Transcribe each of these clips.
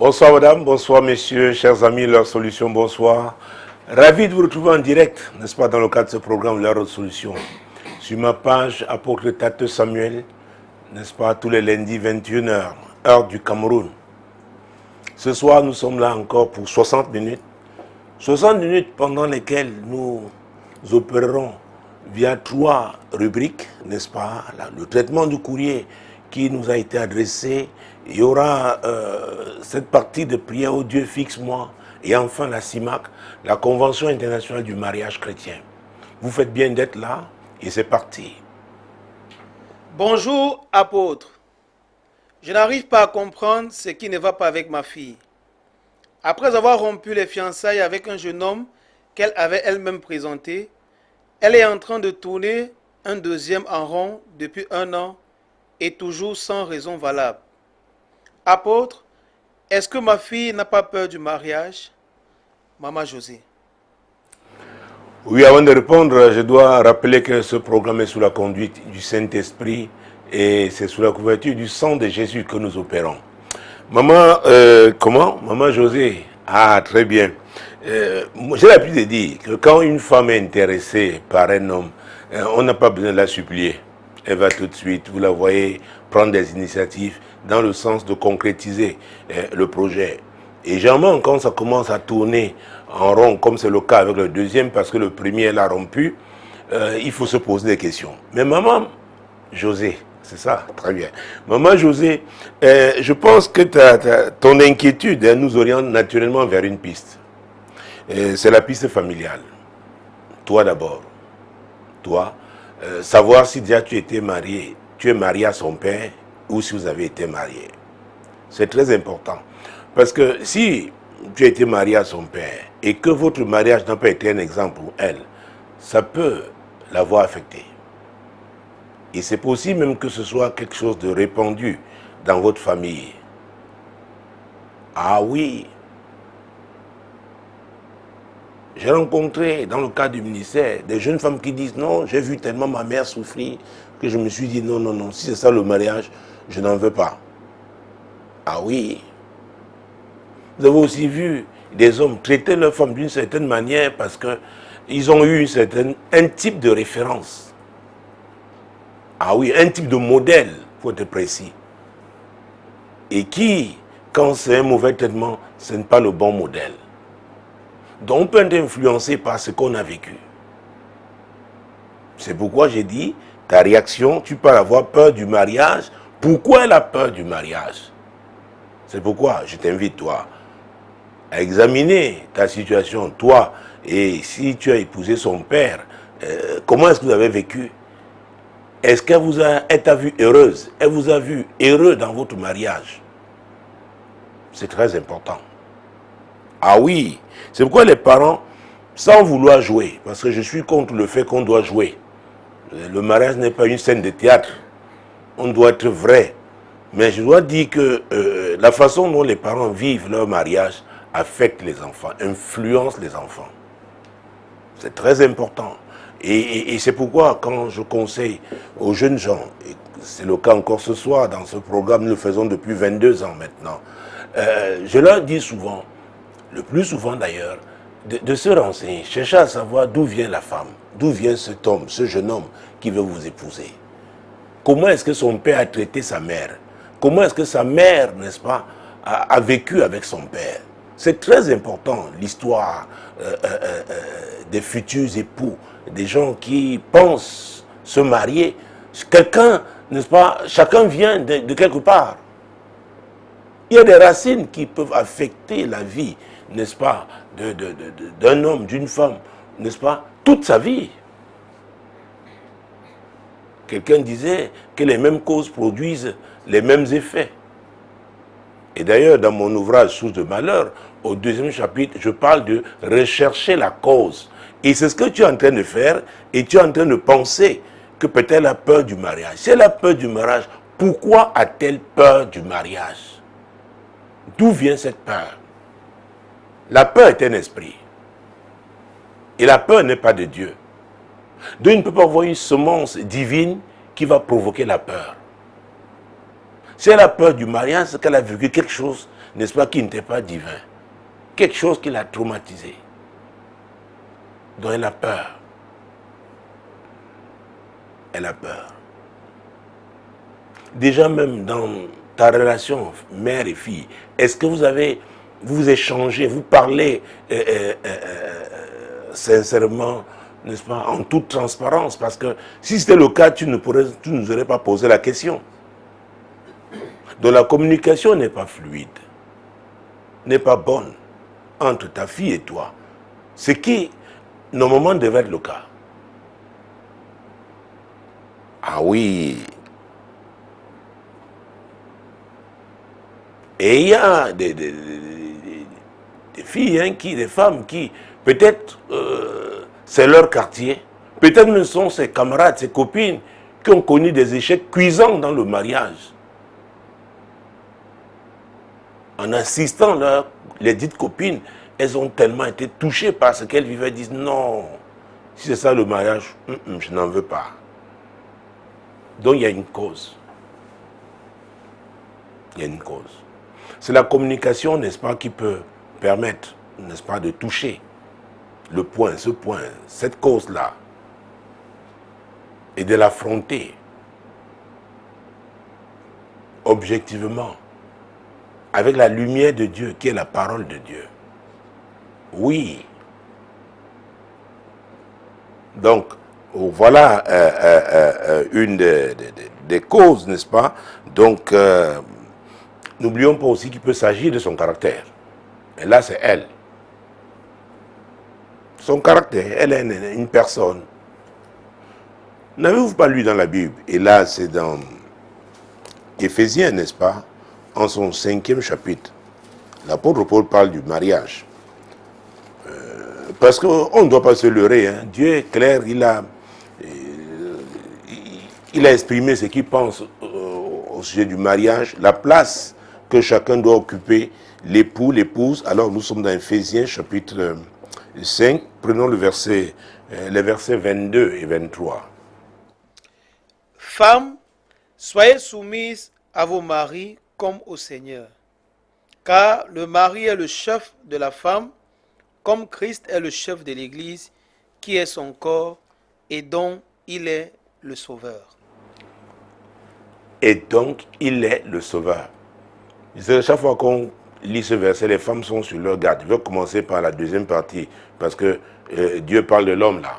Bonsoir madame, bonsoir messieurs, chers amis, leur solution, bonsoir. Ravi de vous retrouver en direct, n'est-ce pas, dans le cadre de ce programme, leur solution. Sur ma page, apôtre Tate Samuel, n'est-ce pas, tous les lundis 21h, heure du Cameroun. Ce soir, nous sommes là encore pour 60 minutes. 60 minutes pendant lesquelles nous opérerons via 3 rubriques, n'est-ce pas, le traitement du courrier qui nous a été adressé. Il y aura cette partie de prière au Dieu fixe-moi. Et enfin la CIMAC, la Convention internationale du mariage chrétien. Vous faites bien d'être là et c'est parti. Bonjour apôtre. Je n'arrive pas à comprendre ce qui ne va pas avec ma fille. Après avoir rompu les fiançailles avec un jeune homme qu'elle avait elle-même présenté, elle est en train de tourner un deuxième en rond depuis 1 an et toujours sans raison valable. Apôtre, est-ce que ma fille n'a pas peur du mariage? Maman José. Oui, avant de répondre, je dois rappeler que ce programme est sous la conduite du Saint-Esprit et c'est sous la couverture du sang de Jésus que nous opérons. Maman, comment? Maman José. Ah, très bien. J'ai l'habitude de dire que quand une femme est intéressée par un homme, on n'a pas besoin de la supplier. Elle va tout de suite, vous la voyez, prendre des initiatives dans le sens de concrétiser le projet. Et généralement, quand ça commence à tourner en rond, comme c'est le cas avec le deuxième, parce que le premier l'a rompu, il faut se poser des questions. Mais maman José, c'est ça, très bien. Maman José, je pense que ton inquiétude nous oriente naturellement vers une piste. C'est la piste familiale. Toi d'abord. Toi, savoir si déjà tu étais marié, tu es marié à son père ou si vous avez été marié. C'est très important. Parce que si tu as été marié à son père et que votre mariage n'a pas été un exemple pour elle, ça peut l'avoir affecté. Et c'est possible même que ce soit quelque chose de répandu dans votre famille. Ah oui. J'ai rencontré dans le cadre du ministère des jeunes femmes qui disent non, j'ai vu tellement ma mère souffrir que je me suis dit non, non, non, si c'est ça le mariage, je n'en veux pas. Ah oui. Vous avez aussi vu des hommes traiter leurs femmes d'une certaine manière parce qu'ils ont eu un type de référence. Ah oui, un type de modèle, pour être précis. Et qui, quand c'est un mauvais traitement, ce n'est pas le bon modèle. Donc on peut être influencé par ce qu'on a vécu. C'est pourquoi j'ai dit, ta réaction, tu peux avoir peur du mariage. Pourquoi elle a peur du mariage? C'est pourquoi je t'invite, toi, à examiner ta situation, toi, et si tu as épousé son père, comment est-ce que vous avez vécu? Est-ce qu'elle t'a vu heureuse? Elle vous a vu heureux dans votre mariage? C'est très important. Ah oui, c'est pourquoi les parents, sans vouloir jouer, parce que je suis contre le fait qu'on doit jouer. Le mariage n'est pas une scène de théâtre. On doit être vrai. Mais je dois dire que la façon dont les parents vivent leur mariage affecte les enfants, influence les enfants. C'est très important. Et c'est pourquoi quand je conseille aux jeunes gens, et c'est le cas encore ce soir dans ce programme, nous le faisons depuis 22 ans maintenant, je leur dis souvent, le plus souvent d'ailleurs, de se renseigner, chercher à savoir d'où vient la femme, d'où vient cet homme, ce jeune homme qui veut vous épouser. Comment est-ce que son père a traité sa mère? Comment est-ce que sa mère, n'est-ce pas, a vécu avec son père? C'est très important, l'histoire des futurs époux, des gens qui pensent se marier. Quelqu'un, n'est-ce pas, chacun vient de quelque part. Il y a des racines qui peuvent affecter la vie, n'est-ce pas, d'un homme, d'une femme, n'est-ce pas, toute sa vie. Quelqu'un disait que les mêmes causes produisent les mêmes effets. Et d'ailleurs, dans mon ouvrage Source de malheur, au 2e chapitre, je parle de rechercher la cause. Et c'est ce que tu es en train de faire, et tu es en train de penser que peut-être elle a peur du mariage. Si elle a peur du mariage, pourquoi a-t-elle peur du mariage? D'où vient cette peur? La peur est un esprit. Et la peur n'est pas de Dieu. Dieu ne peut pas avoir une semence divine qui va provoquer la peur. Si elle a peur du mariage, c'est qu'elle a vécu quelque chose n'est-ce pas, qui n'était pas divin. Quelque chose qui l'a traumatisé. Donc elle a peur. Elle a peur. Déjà même dans ta relation mère et fille, est-ce que vous échangez, vous parlez sincèrement, n'est-ce pas, en toute transparence? Parce que si c'était le cas, tu ne nous aurais pas posé la question. Donc la communication n'est pas fluide, n'est pas bonne entre ta fille et toi. Ce qui, normalement, devait être le cas. Ah oui. Et il y a des filles, hein, des femmes qui, peut-être, c'est leur quartier, peut-être ne sont ses camarades, ses copines, qui ont connu des échecs cuisants dans le mariage. En assistant les dites copines, elles ont tellement été touchées par ce qu'elles vivaient, disent non, si c'est ça le mariage, je n'en veux pas. Donc il y a une cause. Il y a une cause. C'est la communication, n'est-ce pas, qui peut permettre, n'est-ce pas, de toucher le point, ce point, cette cause-là, et de l'affronter objectivement, avec la lumière de Dieu, qui est la parole de Dieu. Oui. Donc, voilà une des causes, n'est-ce pas? Donc, n'oublions pas aussi qu'il peut s'agir de son caractère. Et là, c'est elle. Son caractère, elle est une personne. N'avez-vous pas lu dans la Bible? Et là, c'est dans Éphésiens, n'est-ce pas? En son 5e chapitre. L'apôtre Paul parle du mariage. Parce qu'on ne doit pas se leurrer. Hein. Dieu est clair, il a exprimé ce qu'il pense au sujet du mariage, la place que chacun doit occuper, l'époux, l'épouse. Alors nous sommes dans Éphésiens chapitre 5, prenons les versets 22 et 23. Femmes, soyez soumises à vos maris comme au Seigneur. Car le mari est le chef de la femme, comme Christ est le chef de l'Église, qui est son corps et dont il est le sauveur. Et donc, il est le sauveur. Chaque fois qu'on lit ce verset, les femmes sont sur leur garde. Je vais commencer par la deuxième partie, parce que Dieu parle de l'homme là.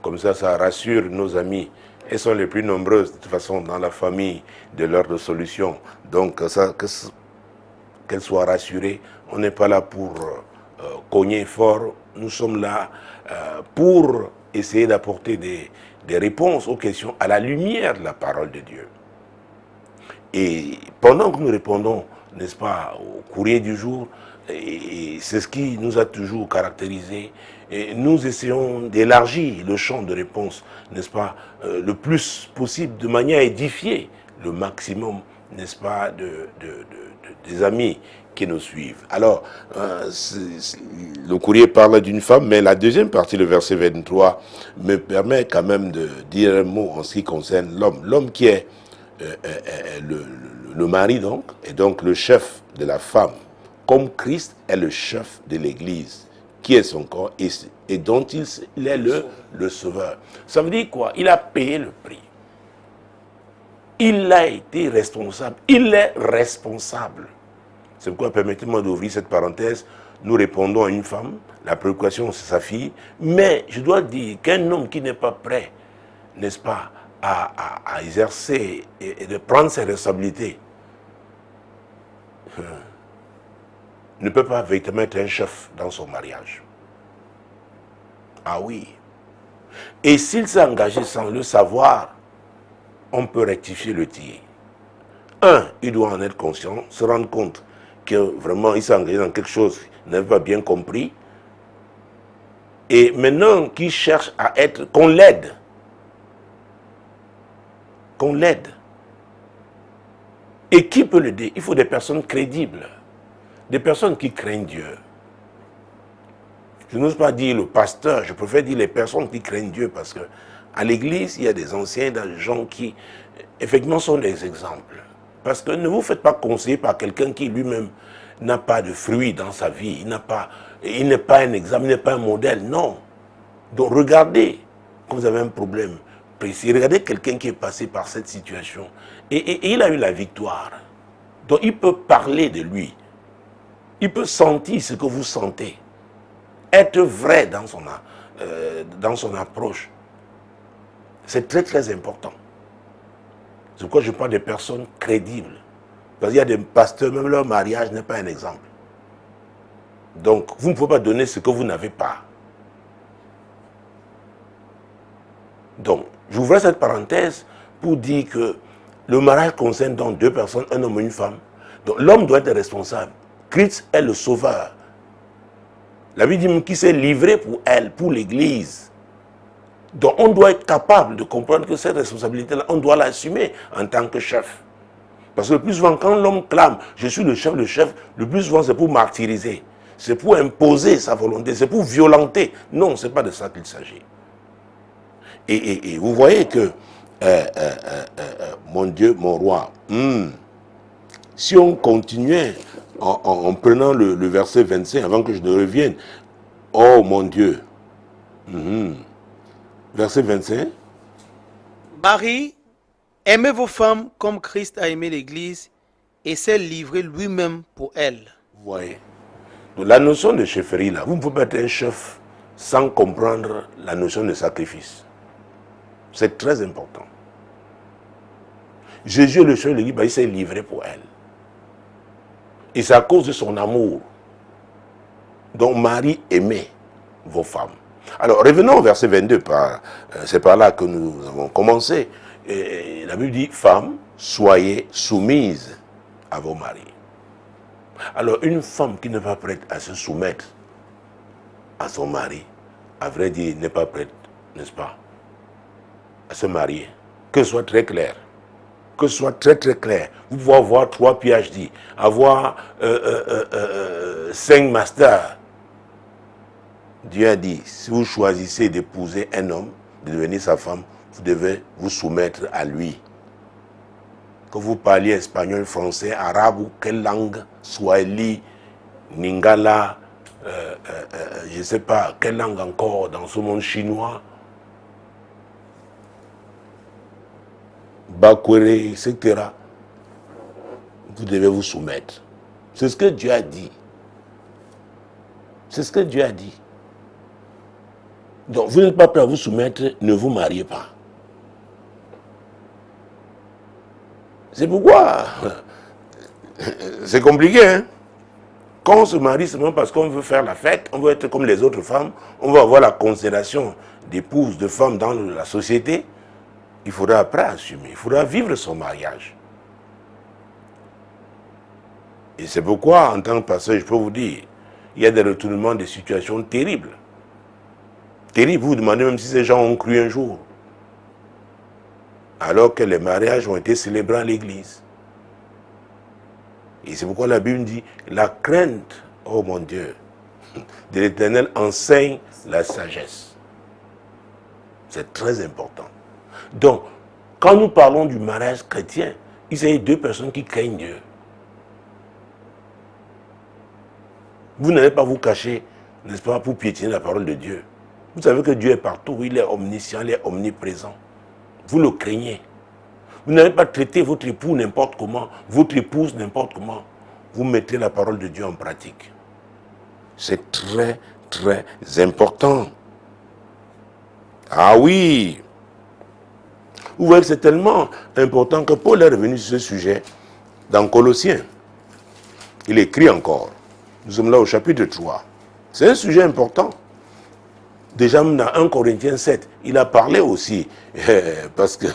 Comme ça rassure nos amis. Elles sont les plus nombreuses, de toute façon, dans la famille de l'ordre de solution. Donc, qu'elles soient rassurées. On n'est pas là pour cogner fort. Nous sommes là pour essayer d'apporter des réponses aux questions à la lumière de la parole de Dieu. Et pendant que nous répondons, n'est-ce pas, au courrier du jour, et c'est ce qui nous a toujours caractérisé, et nous essayons d'élargir le champ de réponse, n'est-ce pas, le plus possible, de manière à édifier le maximum, n'est-ce pas, des amis qui nous suivent. Alors, le courrier parle d'une femme, mais la deuxième partie, le verset 23, me permet quand même de dire un mot en ce qui concerne l'homme. L'homme qui est le mari, donc, et donc le chef de la femme, comme Christ est le chef de l'Église, qui est son corps, et dont il est le sauveur. Ça veut dire quoi? Il a payé le prix. Il a été responsable. Il est responsable. C'est pourquoi, permettez-moi d'ouvrir cette parenthèse, nous répondons à une femme, la préoccupation c'est sa fille, mais je dois dire qu'un homme qui n'est pas prêt, n'est-ce pas, à exercer et de prendre ses responsabilités, ne peut pas véritablement être un chef dans son mariage. Ah oui. Et s'il s'est engagé sans le savoir, on peut rectifier le tir. Il doit en être conscient, se rendre compte que vraiment il s'est engagé dans quelque chose qu'il n'avait pas bien compris. Et maintenant qu'il cherche à être, qu'on l'aide. Qu'on l'aide. Et qui peut l'aider? Il faut des personnes crédibles. Des personnes qui craignent Dieu. Je n'ose pas dire le pasteur, je préfère dire les personnes qui craignent Dieu, parce que à l'église, il y a des anciens, des gens qui, effectivement, sont des exemples. Parce que ne vous faites pas conseiller par quelqu'un qui lui-même n'a pas de fruits dans sa vie. Il n'est pas un exemple, il n'est pas un modèle. Non. Donc regardez quand vous avez un problème précis. Regardez quelqu'un qui est passé par cette situation. Et il a eu la victoire. Donc il peut parler de lui. Il peut sentir ce que vous sentez. Être vrai dans son approche. C'est très très important. C'est pourquoi je parle des personnes crédibles. Parce qu'il y a des pasteurs, même leur mariage n'est pas un exemple. Donc, vous ne pouvez pas donner ce que vous n'avez pas. Donc, j'ouvrais cette parenthèse pour dire que le mariage concerne donc deux personnes, un homme et une femme. Donc, l'homme doit être responsable. Christ est le sauveur. La Bible dit qu'il s'est livré pour elle, pour l'Église. Donc, on doit être capable de comprendre que cette responsabilité-là, on doit l'assumer en tant que chef. Parce que le plus souvent, quand l'homme clame, je suis le chef, le plus souvent, c'est pour martyriser. C'est pour imposer sa volonté, c'est pour violenter. Non, ce n'est pas de ça qu'il s'agit. Et vous voyez que, mon Dieu, mon roi, si on continuait en prenant le verset 25, avant que je ne revienne, oh mon Dieu, verset 25. Marie, aimez vos femmes comme Christ a aimé l'Église et s'est livré lui-même pour elle. Vous voyez. Donc la notion de chefferie, là, vous ne pouvez pas être un chef sans comprendre la notion de sacrifice. C'est très important. Jésus est le chef de l'Église, il s'est livré pour elle. Et c'est à cause de son amour. Donc Marie aimait vos femmes. Alors revenons au verset 22, c'est par là que nous avons commencé. Et la Bible dit, femmes, soyez soumises à vos maris. Alors une femme qui n'est pas prête à se soumettre à son mari, à vrai dire, n'est pas prête, n'est-ce pas, à se marier. Que ce soit très clair. Que ce soit très très clair. Vous pouvez avoir 3 PhD, avoir 5 masters. Dieu a dit, si vous choisissez d'épouser un homme, de devenir sa femme, vous devez vous soumettre à lui. Que vous parliez espagnol, français, arabe ou quelle langue, swahili, lingala, je ne sais pas, quelle langue encore dans ce monde chinois, bakwere, etc. Vous devez vous soumettre. C'est ce que Dieu a dit. C'est ce que Dieu a dit. Donc, vous n'êtes pas prêt à vous soumettre, ne vous mariez pas. C'est pourquoi c'est compliqué, hein? Quand on se marie seulement parce qu'on veut faire la fête, on veut être comme les autres femmes, on veut avoir la considération d'épouses, de femmes dans la société, il faudra après assumer, il faudra vivre son mariage. Et c'est pourquoi, en tant que pasteur, je peux vous dire, il y a des retournements de situations terribles. Terribles, vous vous demandez même si ces gens ont cru un jour. Alors que les mariages ont été célébrés à l'église. Et c'est pourquoi la Bible dit, la crainte, oh mon Dieu, de l'Éternel enseigne la sagesse. C'est très important. Donc, quand nous parlons du mariage chrétien, il s'agit de 2 personnes qui craignent Dieu. Vous n'allez pas vous cacher, n'est-ce pas, pour piétiner la parole de Dieu. Vous savez que Dieu est partout, il est omniscient, il est omniprésent. Vous le craignez. Vous n'allez pas traiter votre époux n'importe comment, votre épouse n'importe comment. Vous mettez la parole de Dieu en pratique. C'est très, très important. Ah oui! Vous voyez que c'est tellement important que Paul est revenu sur ce sujet dans Colossiens. Il écrit encore. Nous sommes là au chapitre 3. C'est un sujet important. Déjà, dans 1 Corinthiens 7, il a parlé aussi, parce que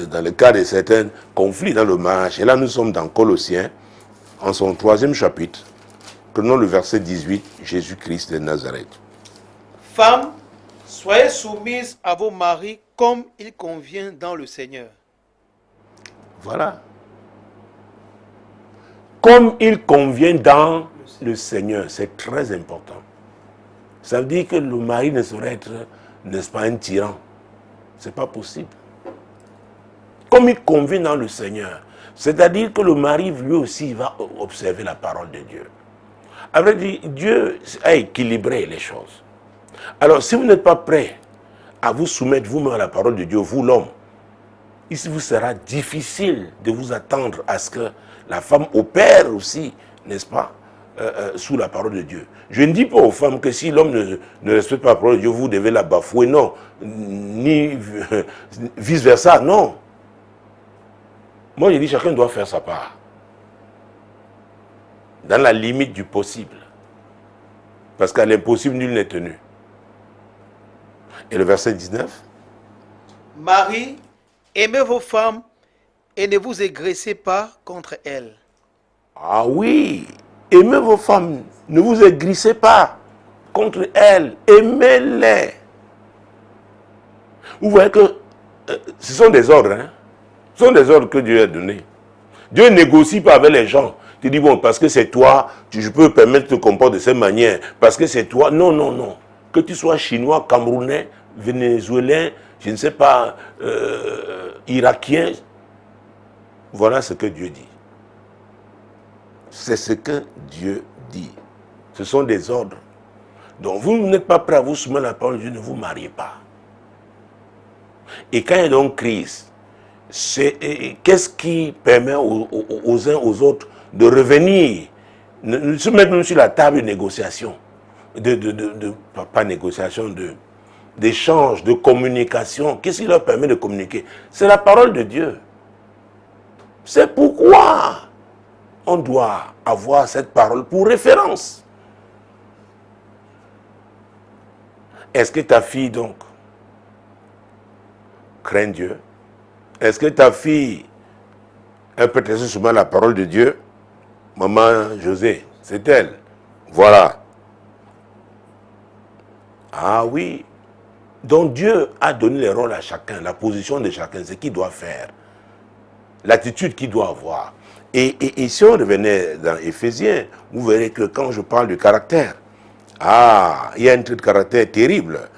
dans le cas de certains conflits dans le mariage, et là nous sommes dans Colossiens, en son 3e chapitre, prenons le verset 18, Jésus-Christ de Nazareth. Femmes, soyez soumises à vos maris comme il convient dans le Seigneur. Voilà. Comme il convient dans le Seigneur, c'est très important. Ça veut dire que le mari ne saurait être, n'est-ce pas, un tyran. Ce n'est pas possible. comme il convient dans le Seigneur. C'est-à-dire que le mari, lui aussi, va observer la parole de Dieu. À vrai dire, Dieu a équilibré les choses. Alors, si vous n'êtes pas prêt à vous soumettre vous-même à la parole de Dieu, vous l'homme, il vous sera difficile de vous attendre à ce que la femme opère aussi, n'est-ce pas, sous la parole de Dieu. Je ne dis pas aux femmes que si l'homme ne respecte pas la parole de Dieu, vous devez la bafouer, non. Ni vice-versa, non. Moi, je dis chacun doit faire sa part. Dans la limite du possible. Parce qu'à l'impossible, nul n'est tenu. Et le verset 19. Marie, aimez vos femmes et ne vous aigressez pas contre elles. Ah oui, aimez vos femmes, ne vous aigrissez pas contre elles, aimez-les. Vous voyez que ce sont des ordres, hein? Ce sont des ordres que Dieu a donnés. Dieu ne négocie pas avec les gens. Tu dis, bon, parce que c'est toi, je peux permettre de te comporter de cette manière, parce que c'est toi. Non, non, non. Que tu sois chinois, camerounais, vénézuélien, je ne sais pas, irakien, voilà ce que Dieu dit. C'est ce que Dieu dit. Ce sont des ordres. Donc vous n'êtes pas prêt à vous soumettre à la parole de Dieu, ne vous mariez pas. Et quand il y a donc crise, qu'est-ce qui permet aux uns aux autres de revenir, de se mettre même sur la table de négociation, pas négociation, d'échange, de communication. Qu'est-ce qui leur permet de communiquer? C'est la parole de Dieu. C'est pourquoi on doit avoir cette parole pour référence. Est-ce que ta fille donc craint Dieu? Est-ce que ta fille, elle peut être soumise à la parole de Dieu? Maman José, c'est elle. Voilà. Ah oui. Donc Dieu a donné les rôles à chacun, la position de chacun, ce qu'il doit faire, l'attitude qu'il doit avoir. Et si on revenait dans Éphésiens, vous verrez que quand je parle du caractère, il y a un trait de caractère terrible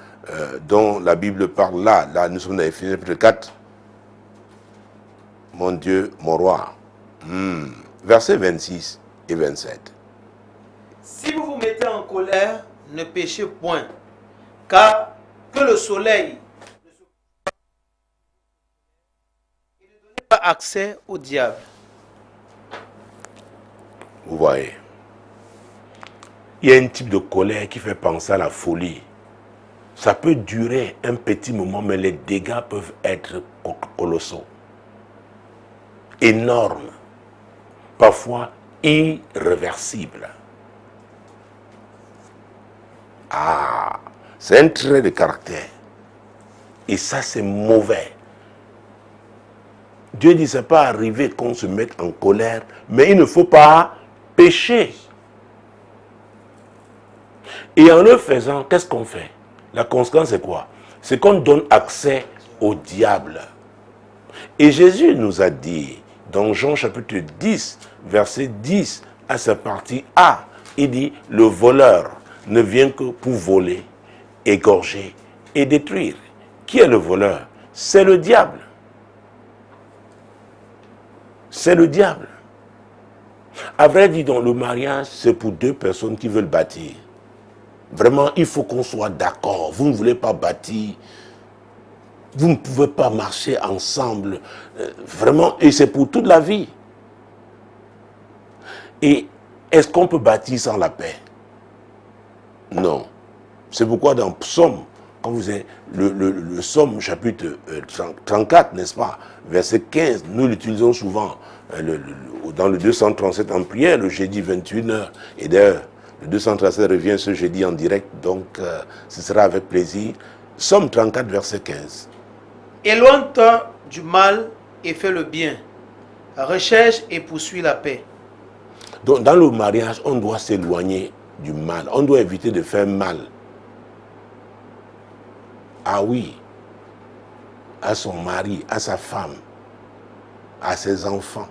dont la Bible parle là. Là, nous sommes dans Éphésiens chapitre 4. Mon Dieu, mon roi. Versets 26 et 27. Si vous vous mettez en colère, ne péchez point, car que le soleil ne donne pas accès au diable. Vous voyez, il y a un type de colère qui fait penser à la folie. Ça peut durer un petit moment, mais les dégâts peuvent être colossaux, énormes, parfois irréversibles. C'est un trait de caractère. Et ça, c'est mauvais. Dieu dit, c'est pas arrivé qu'on se mette en colère, mais il ne faut pas pécher. Et en le faisant, qu'est-ce qu'on fait? La conséquence, c'est quoi? C'est qu'on donne accès au diable. Et Jésus nous a dit, dans Jean chapitre 10, verset 10, à sa partie A, il dit, le voleur ne vient que pour voler, égorger et détruire. Qui est le voleur? C'est le diable. C'est le diable. À vrai dire, donc, le mariage, c'est pour deux personnes qui veulent bâtir. Vraiment, il faut qu'on soit d'accord. Vous ne voulez pas bâtir. Vous ne pouvez pas marcher ensemble. Vraiment, et c'est pour toute la vie. Et est-ce qu'on peut bâtir sans la paix? Non. C'est pourquoi dans Psaume, quand vous avez le Psaume chapitre 34, n'est-ce pas, verset 15, nous l'utilisons souvent dans le 237 en prière, le jeudi 21h. Et d'ailleurs, le 237 revient ce jeudi en direct, donc ce sera avec plaisir. Psaume 34, verset 15. Éloigne-toi du mal et fais le bien. Recherche et poursuis la paix. Donc dans le mariage, on doit s'éloigner du mal. On doit éviter de faire mal. Ah oui, à son mari, à sa femme, à ses enfants.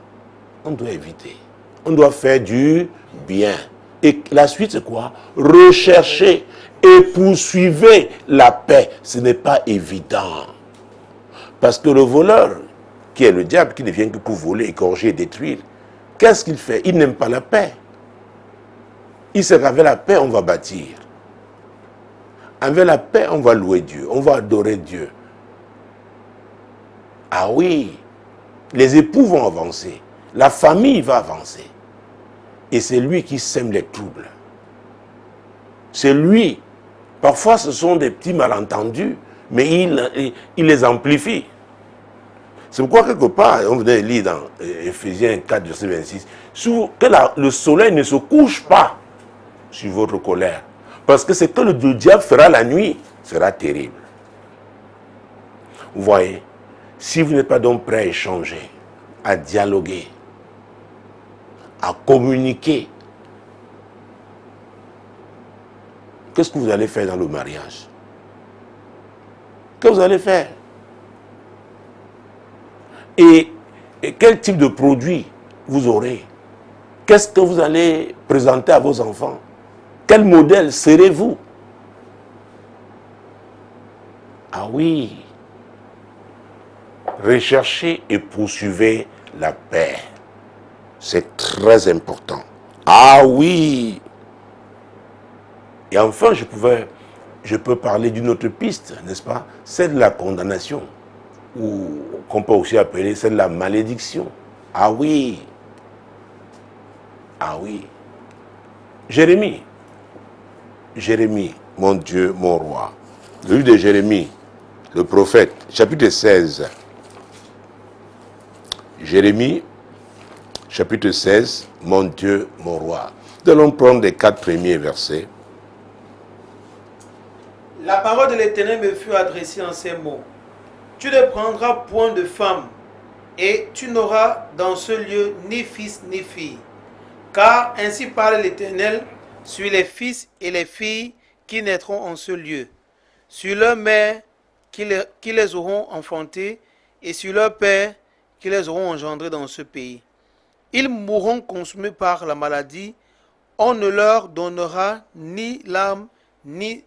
On doit éviter. On doit faire du bien. Et la suite, c'est quoi? Rechercher et poursuivre la paix. Ce n'est pas évident. Parce que le voleur, qui est le diable, qui ne vient que pour voler, égorger et détruire, qu'est-ce qu'il fait? Il n'aime pas la paix. Il sait qu'avec la paix, on va bâtir. Avec la paix, on va louer Dieu, on va adorer Dieu. Ah oui, les époux vont avancer, la famille va avancer. Et c'est lui qui sème les troubles. C'est lui. Parfois, ce sont des petits malentendus, mais il les amplifie. C'est pourquoi, quelque part, on venait lire dans Éphésiens 4, verset 26, que le soleil ne se couche pas sur votre colère. Parce que ce que le diable fera la nuit sera terrible. Vous voyez, si vous n'êtes pas donc prêt à échanger, à dialoguer, à communiquer, qu'est-ce que vous allez faire dans le mariage? Qu'est-ce que vous allez faire? Et quel type de produit vous aurez? Qu'est-ce que vous allez présenter à vos enfants? Quel modèle serez-vous? Ah oui. Recherchez et poursuivez la paix. C'est très important. Ah oui. Et enfin, je peux parler d'une autre piste, n'est-ce pas? C'est de la condamnation, ou qu'on peut aussi appeler celle de la malédiction. Ah oui. Ah oui. Jérémie, mon Dieu, mon roi. Le livre de Jérémie, le prophète, chapitre 16. Jérémie, chapitre 16, mon Dieu, mon roi. Nous allons prendre les 4 premiers versets. La parole de l'Éternel me fut adressée en ces mots. Tu ne prendras point de femme, et tu n'auras dans ce lieu ni fils ni fille. Car ainsi parle l'Éternel sur les fils et les filles qui naîtront en ce lieu, sur leurs mères qui les auront enfantés, et sur leurs pères qui les auront engendrés dans ce pays. Ils mourront consumés par la maladie, on ne leur donnera ni larmes ni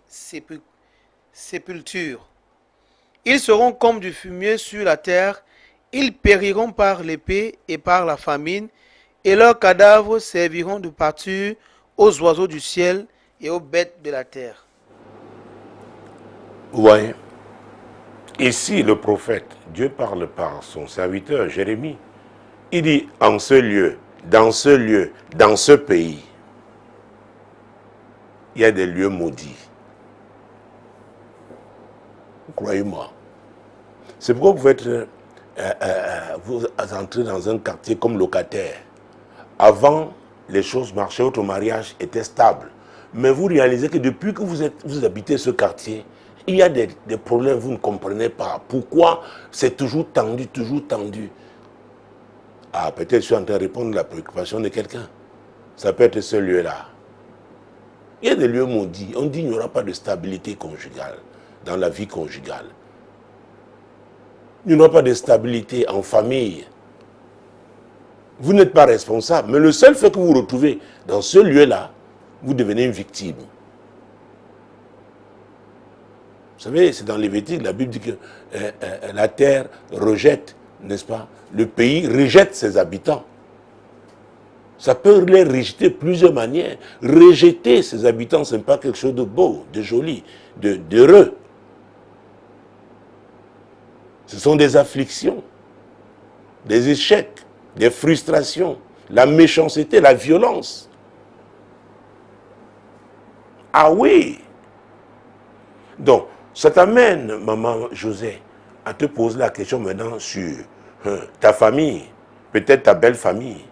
sépulture. Ils seront comme du fumier sur la terre, ils périront par l'épée et par la famine, et leurs cadavres serviront de pâture aux oiseaux du ciel et aux bêtes de la terre. Vous voyez, ici le prophète, Dieu parle par son serviteur Jérémie. Il dit, en ce lieu, dans ce pays, il y a des lieux maudits. Croyez-moi. C'est pourquoi vous entrez dans un quartier comme locataire. Avant, les choses marchaient, votre mariage était stable. Mais vous réalisez que depuis que vous habitez ce quartier, il y a des problèmes, vous ne comprenez pas. Pourquoi c'est toujours tendu, toujours tendu? Ah, peut-être je suis en train de répondre à la préoccupation de quelqu'un. Ça peut être ce lieu-là. Il y a des lieux maudits. On dit qu'il n'y aura pas de stabilité conjugale, dans la vie conjugale. Il n'y aura pas de stabilité en famille. Vous n'êtes pas responsable, mais le seul fait que vous vous retrouvez dans ce lieu-là, vous devenez une victime. Vous savez, c'est dans Lévitique, la Bible dit que la terre rejette, n'est-ce pas? Le pays rejette ses habitants. Ça peut les rejeter de plusieurs manières. Rejeter ses habitants, ce n'est pas quelque chose de beau, de joli, d'heureux. Ce sont des afflictions, des échecs, des frustrations, la méchanceté, la violence. Ah oui! Donc, ça t'amène, maman José, à te poser la question maintenant sur ta famille, peut-être ta belle famille,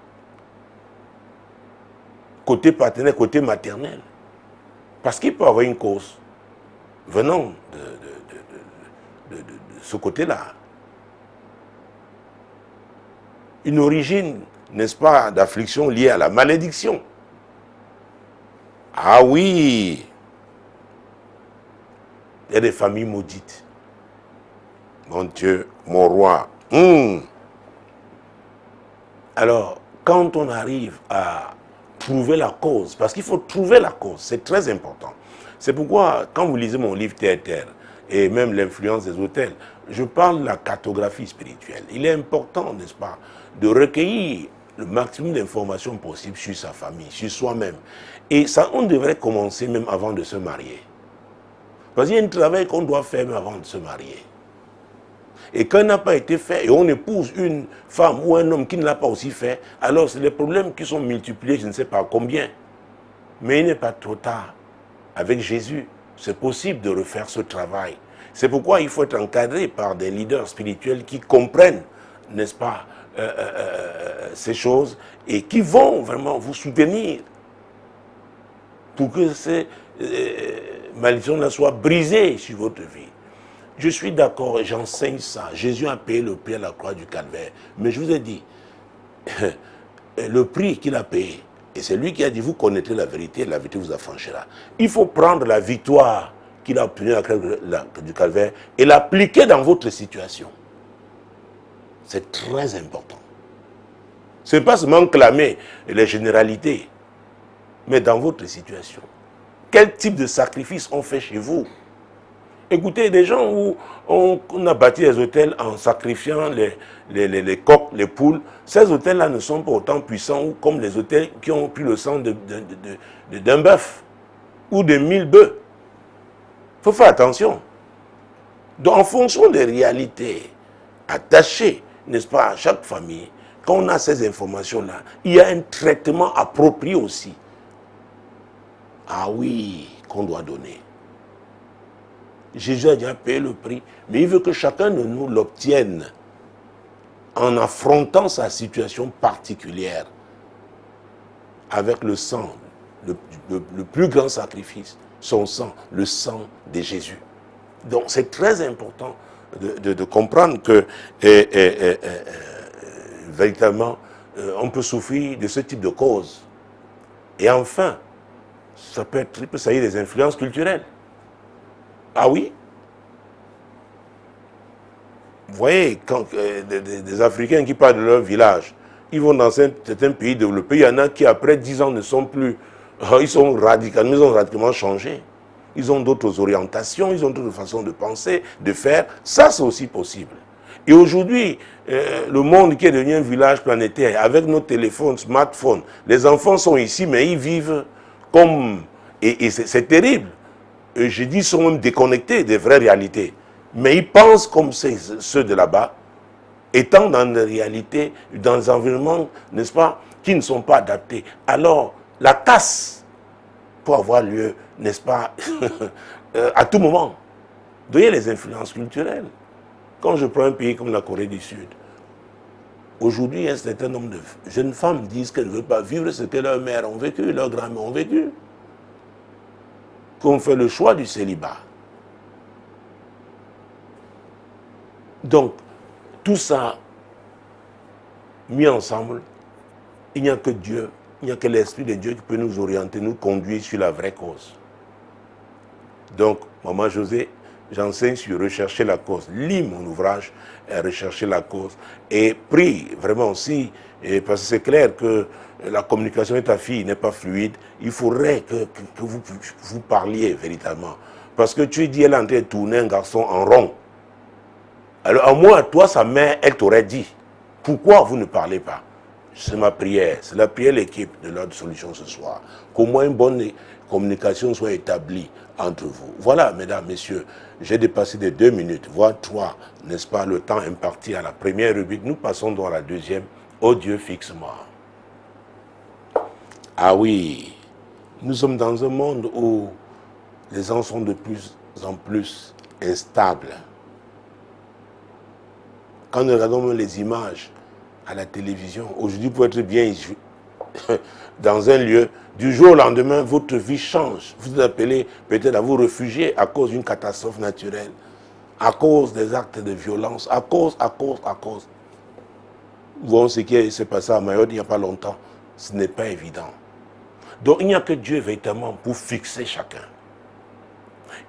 côté paternel, côté maternel. Parce qu'il peut y avoir une cause venant de ce côté-là. Une origine, n'est-ce pas, d'affliction liée à la malédiction. Ah oui! Il y a des familles maudites. Mon Dieu, mon roi. Alors, quand on arrive à trouver la cause, parce qu'il faut trouver la cause, c'est très important. C'est pourquoi, quand vous lisez mon livre Terre, et même l'influence des hôtels. Je parle de la cartographie spirituelle. Il est important, n'est-ce pas, de recueillir le maximum d'informations possibles sur sa famille, sur soi-même. Et ça, on devrait commencer même avant de se marier. Parce qu'il y a un travail qu'on doit faire même avant de se marier. Et quand il n'a pas été fait, et on épouse une femme ou un homme qui ne l'a pas aussi fait, alors c'est les problèmes qui sont multipliés, je ne sais pas combien. Mais il n'est pas trop tard. Avec Jésus, c'est possible de refaire ce travail. C'est pourquoi il faut être encadré par des leaders spirituels qui comprennent, n'est-ce pas, ces choses et qui vont vraiment vous soutenir pour que ces malédictions-là soient brisées sur votre vie. Je suis d'accord et j'enseigne ça. Jésus a payé le prix à la croix du calvaire. Mais je vous ai dit, le prix qu'il a payé, et c'est lui qui a dit, vous connaîtrez la vérité vous affranchira. Il faut prendre la victoire qu'il a obtenue à la croix du calvaire et l'appliquer dans votre situation. C'est très important. Ce n'est pas seulement clamer les généralités, mais dans votre situation. Quel type de sacrifice on fait chez vous? Écoutez, des gens où on a bâti des hôtels en sacrifiant les coqs, les poules, ces hôtels-là ne sont pas autant puissants comme les hôtels qui ont pris le sang d'un bœuf ou de 1000 bœufs. Il faut faire attention. Donc, en fonction des réalités attachées, n'est-ce pas, à chaque famille, quand on a ces informations-là, il y a un traitement approprié aussi. Ah oui, qu'on doit donner. Jésus a déjà payé le prix, mais il veut que chacun de nous l'obtienne en affrontant sa situation particulière avec le sang, le plus grand sacrifice, son sang, le sang de Jésus. Donc c'est très important de comprendre que véritablement on peut souffrir de ce type de cause. Et enfin, ça peut s'agir des influences culturelles. Ah oui? Vous voyez, quand des Africains qui parlent de leur village, ils vont dans certains pays développés, il y en a qui après 10 ans ne sont plus, ils ont radicalement changé. Ils ont d'autres orientations, ils ont d'autres façons de penser, de faire. Ça, c'est aussi possible. Et aujourd'hui, le monde qui est devenu un village planétaire, avec nos téléphones, smartphones, les enfants sont ici, mais ils vivent comme... Et c'est terrible. Je dis, ils sont même déconnectés des vraies réalités. Mais ils pensent comme ceux de là-bas, étant dans des réalités, dans des environnements, n'est-ce pas, qui ne sont pas adaptés. Alors, la casse peut avoir lieu, n'est-ce pas, à tout moment. Donc, il y a les influences culturelles. Quand je prends un pays comme la Corée du Sud, aujourd'hui, un certain nombre de jeunes femmes disent qu'elles ne veulent pas vivre ce que leurs mères ont vécu, leurs grands-mères ont vécu. Qu'on fait le choix du célibat. Donc, tout ça mis ensemble, il n'y a que Dieu, il n'y a que l'Esprit de Dieu qui peut nous orienter, nous conduire sur la vraie cause. Donc, Maman José, j'enseigne sur rechercher la cause. Lis mon ouvrage, rechercher la cause. Et prie vraiment aussi, parce que c'est clair que la communication avec ta fille n'est pas fluide, il faudrait que vous parliez véritablement. Parce que tu dis, elle est en train de tourner un garçon en rond. Alors, à moi, toi, sa mère, elle t'aurait dit, pourquoi vous ne parlez pas? C'est ma prière, c'est la prière de l'équipe de l'Ordre de Solution ce soir. Qu'au moins une bonne communication soit établie entre vous. Voilà, mesdames, messieurs, j'ai dépassé de 2 minutes, voire 3, n'est-ce pas, le temps imparti à la première rubrique. Nous passons donc à la deuxième. Oh Dieu, fixe-moi. Ah oui, nous sommes dans un monde où les gens sont de plus en plus instables. Quand nous regardons les images à la télévision, aujourd'hui, pour être bien dans un lieu, du jour au lendemain, votre vie change. Vous êtes appelé peut-être à vous réfugier à cause d'une catastrophe naturelle, à cause des actes de violence, à cause. Vous voyez ce qui s'est passé à Mayotte il n'y a pas longtemps. Ce n'est pas évident. Donc il n'y a que Dieu véritablement pour fixer chacun.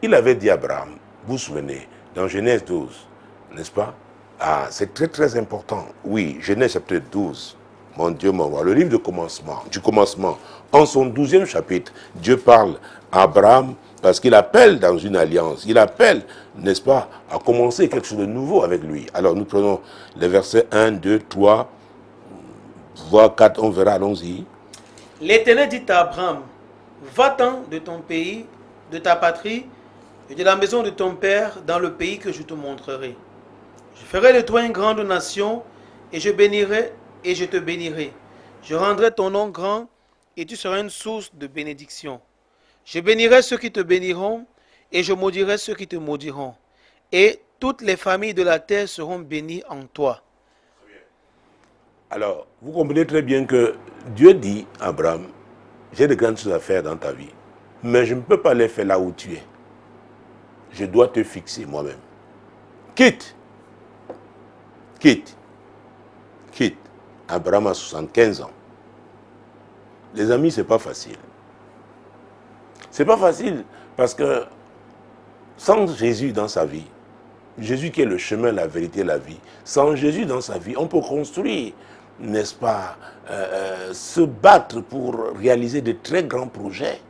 Il avait dit à Abraham, vous vous souvenez, dans Genèse 12, n'est-ce pas? Ah, c'est très très important. Oui, Genèse chapitre 12, mon Dieu, mon roi. Le livre du commencement, en son 12e chapitre, Dieu parle à Abraham parce qu'il appelle dans une alliance. Il appelle, n'est-ce pas, à commencer quelque chose de nouveau avec lui. Alors nous prenons les versets 1, 2, 3, voire 4, on verra, allons-y. L'Éternel dit à Abraham, va-t'en de ton pays, de ta patrie et de la maison de ton père dans le pays que je te montrerai. Je ferai de toi une grande nation et je bénirai et je te bénirai. Je rendrai ton nom grand et tu seras une source de bénédiction. Je bénirai ceux qui te béniront et je maudirai ceux qui te maudiront. Et toutes les familles de la terre seront bénies en toi. Alors, vous comprenez très bien que Dieu dit à Abraham, j'ai de grandes choses à faire dans ta vie, mais je ne peux pas les faire là où tu es. Je dois te fixer moi-même. Quitte. Abraham a 75 ans. Les amis, c'est pas facile. C'est pas facile parce que sans Jésus dans sa vie, Jésus qui est le chemin, la vérité, la vie, sans Jésus dans sa vie, on peut construire, n'est-ce pas, se battre pour réaliser de très grands projets.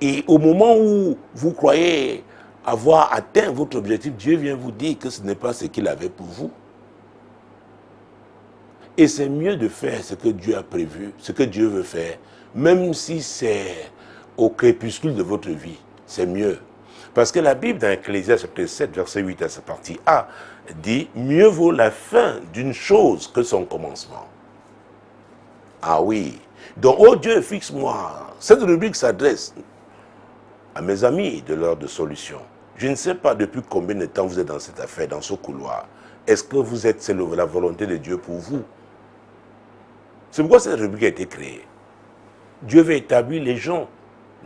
Et au moment où vous croyez avoir atteint votre objectif, Dieu vient vous dire que ce n'est pas ce qu'il avait pour vous. Et c'est mieux de faire ce que Dieu a prévu, ce que Dieu veut faire, même si c'est au crépuscule de votre vie. C'est mieux. Parce que la Bible, dans Ecclésiaste chapitre 7, verset 8 à sa partie A, dit « Mieux vaut la fin d'une chose que son commencement ». Ah oui. Donc, oh Dieu, fixe-moi. Cette rubrique s'adresse à mes amis de l'heure de solution. Je ne sais pas depuis combien de temps vous êtes dans cette affaire, dans ce couloir. Est-ce que vous êtes, c'est la volonté de Dieu pour vous? C'est pourquoi cette rubrique a été créée. Dieu veut établir les gens,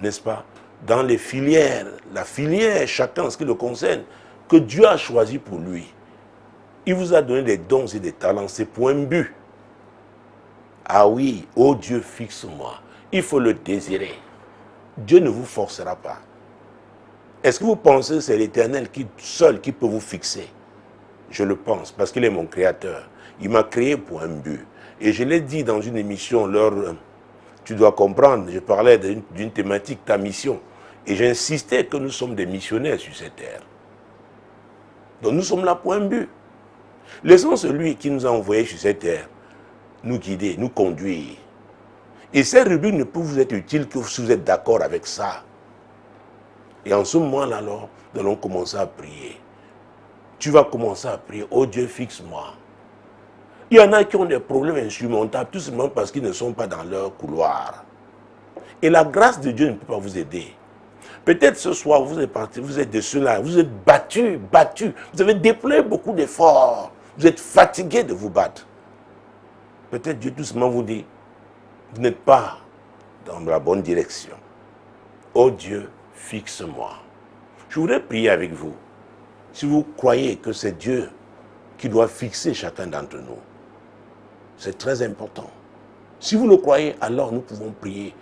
n'est-ce pas, dans les filières, la filière, chacun, ce qui le concerne, que Dieu a choisi pour lui. Il vous a donné des dons et des talents, c'est pour un but. Ah oui, oh Dieu, fixe-moi. Il faut le désirer. Dieu ne vous forcera pas. Est-ce que vous pensez que c'est l'Éternel seul qui peut vous fixer? Je le pense, parce qu'il est mon créateur. Il m'a créé pour un but. Et je l'ai dit dans une émission, tu dois comprendre, je parlais d'une thématique, ta mission. Et j'insistais que nous sommes des missionnaires sur cette terre. Donc nous sommes là pour un but. Laissons celui qui nous a envoyés sur cette terre nous guider, nous conduire. Et cette rubrique ne peut vous être utile que si vous êtes d'accord avec ça. Et en ce moment-là, alors, nous allons commencer à prier. Tu vas commencer à prier, oh Dieu, fixe-moi. Il y en a qui ont des problèmes insurmontables, tout simplement parce qu'ils ne sont pas dans leur couloir. Et la grâce de Dieu ne peut pas vous aider. Peut-être ce soir, vous êtes parti, vous êtes de ceux-là, vous êtes battus. Vous avez déployé beaucoup d'efforts. Vous êtes fatigués de vous battre. Peut-être Dieu tout simplement vous dit, vous n'êtes pas dans la bonne direction. Oh Dieu, fixe-moi. Je voudrais prier avec vous. Si vous croyez que c'est Dieu qui doit fixer chacun d'entre nous, c'est très important. Si vous le croyez, alors nous pouvons prier.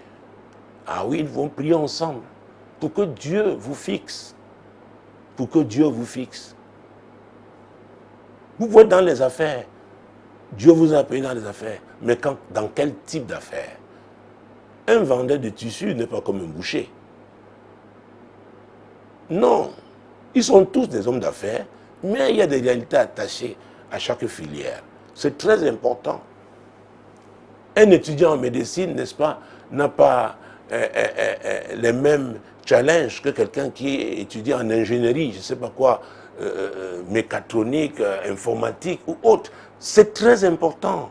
Ah oui, nous pouvons prier ensemble pour que Dieu vous fixe. Pour que Dieu vous fixe. Vous pouvez être dans les affaires. Dieu vous a appelé dans les affaires. Mais dans quel type d'affaires? Un vendeur de tissus n'est pas comme un boucher. Non. Ils sont tous des hommes d'affaires, mais il y a des réalités attachées à chaque filière. C'est très important. Un étudiant en médecine, n'est-ce pas, n'a pas les mêmes challenges que quelqu'un qui étudie en ingénierie, je ne sais pas quoi, mécatronique, informatique ou autre. C'est très important.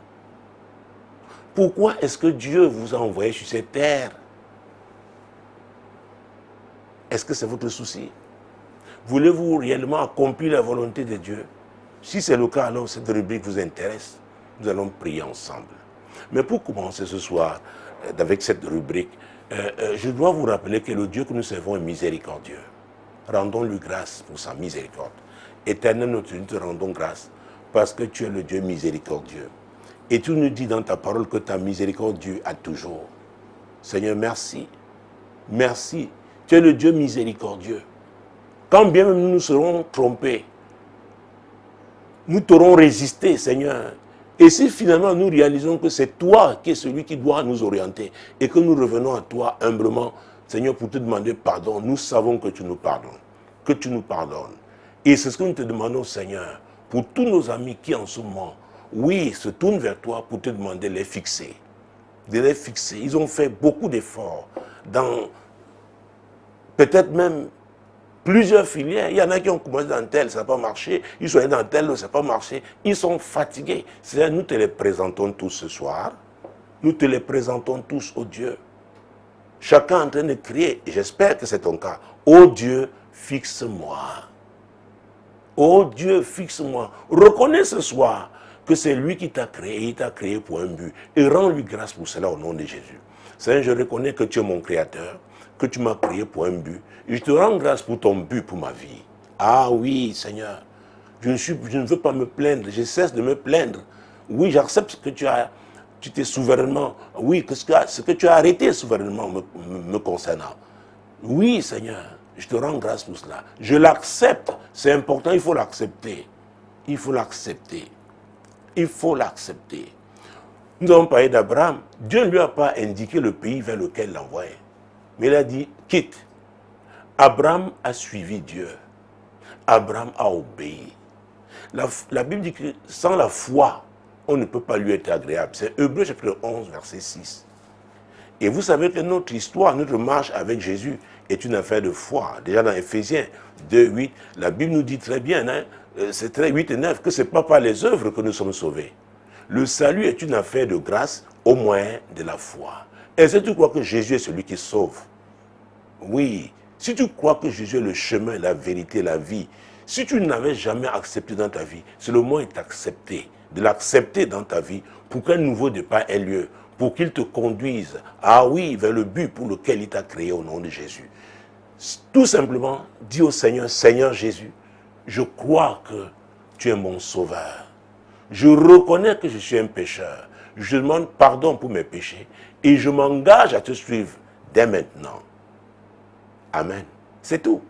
Pourquoi est-ce que Dieu vous a envoyé sur cette terre? Est-ce que c'est votre souci? Voulez-vous réellement accomplir la volonté de Dieu? Si c'est le cas, alors cette rubrique vous intéresse. Nous allons prier ensemble. Mais pour commencer ce soir, avec cette rubrique, je dois vous rappeler que le Dieu que nous servons est miséricordieux. Rendons-lui grâce pour sa miséricorde. Éternel notre Dieu, nous te rendons grâce parce que tu es le Dieu miséricordieux. Et tu nous dis dans ta parole que ta miséricorde dure à toujours. Seigneur, merci. Merci. Tu es le Dieu miséricordieux. Quand bien même nous serons trompés, nous t'aurons résisté, Seigneur. Et si finalement nous réalisons que c'est toi qui es celui qui doit nous orienter et que nous revenons à toi humblement, Seigneur, pour te demander pardon, nous savons que tu nous pardonnes. Que tu nous pardonnes. Et c'est ce que nous te demandons, Seigneur, pour tous nos amis qui en ce moment, oui, se tournent vers toi pour te demander de les fixer. De les fixer. Ils ont fait beaucoup d'efforts dans peut-être même plusieurs filières. Il y en a qui ont commencé dans telle, ça n'a pas marché. Ils sont allés dans telle, ça n'a pas marché. Ils sont fatigués. Seigneur, nous te les présentons tous ce soir. Nous te les présentons tous au Dieu. Chacun en train de crier, et j'espère que c'est ton cas. Ô Dieu, fixe-moi. Ô Dieu, fixe-moi. Reconnais ce soir que c'est lui qui t'a créé, il t'a créé pour un but. Et rends-lui grâce pour cela au nom de Jésus. Seigneur, je reconnais que tu es mon créateur, que tu m'as créé pour un but. Et je te rends grâce pour ton but pour ma vie. Ah oui, Seigneur, je ne veux pas me plaindre, je cesse de me plaindre. Oui, j'accepte ce que tu t'es souverainement, oui, ce que tu as arrêté souverainement me concernant. Oui, Seigneur, je te rends grâce pour cela. Je l'accepte, c'est important, il faut l'accepter. Il faut l'accepter. Il faut l'accepter. Nous avons parlé d'Abraham. Dieu ne lui a pas indiqué le pays vers lequel il l'envoyait. Mais il a dit, quitte. Abraham a suivi Dieu. Abraham a obéi. La Bible dit que sans la foi, on ne peut pas lui être agréable. C'est Hébreux chapitre 11, verset 6. Et vous savez que notre histoire, notre marche avec Jésus est une affaire de foi. Déjà dans Éphésiens 2, 8, la Bible nous dit très bien, hein, c'est très 8 et 9, que ce n'est pas par les œuvres que nous sommes sauvés. Le salut est une affaire de grâce au moyen de la foi. Et si tu crois que Jésus est celui qui sauve, oui, si tu crois que Jésus est le chemin, la vérité, la vie, si tu n'avais jamais accepté dans ta vie, c'est le moment d'accepter, de l'accepter dans ta vie pour qu'un nouveau départ ait lieu, pour qu'il te conduise, ah oui, vers le but pour lequel il t'a créé au nom de Jésus. Tout simplement, dis au Seigneur, Seigneur Jésus, je crois que tu es mon sauveur. Je reconnais que je suis un pécheur. Je demande pardon pour mes péchés et je m'engage à te suivre dès maintenant. Amen. C'est tout.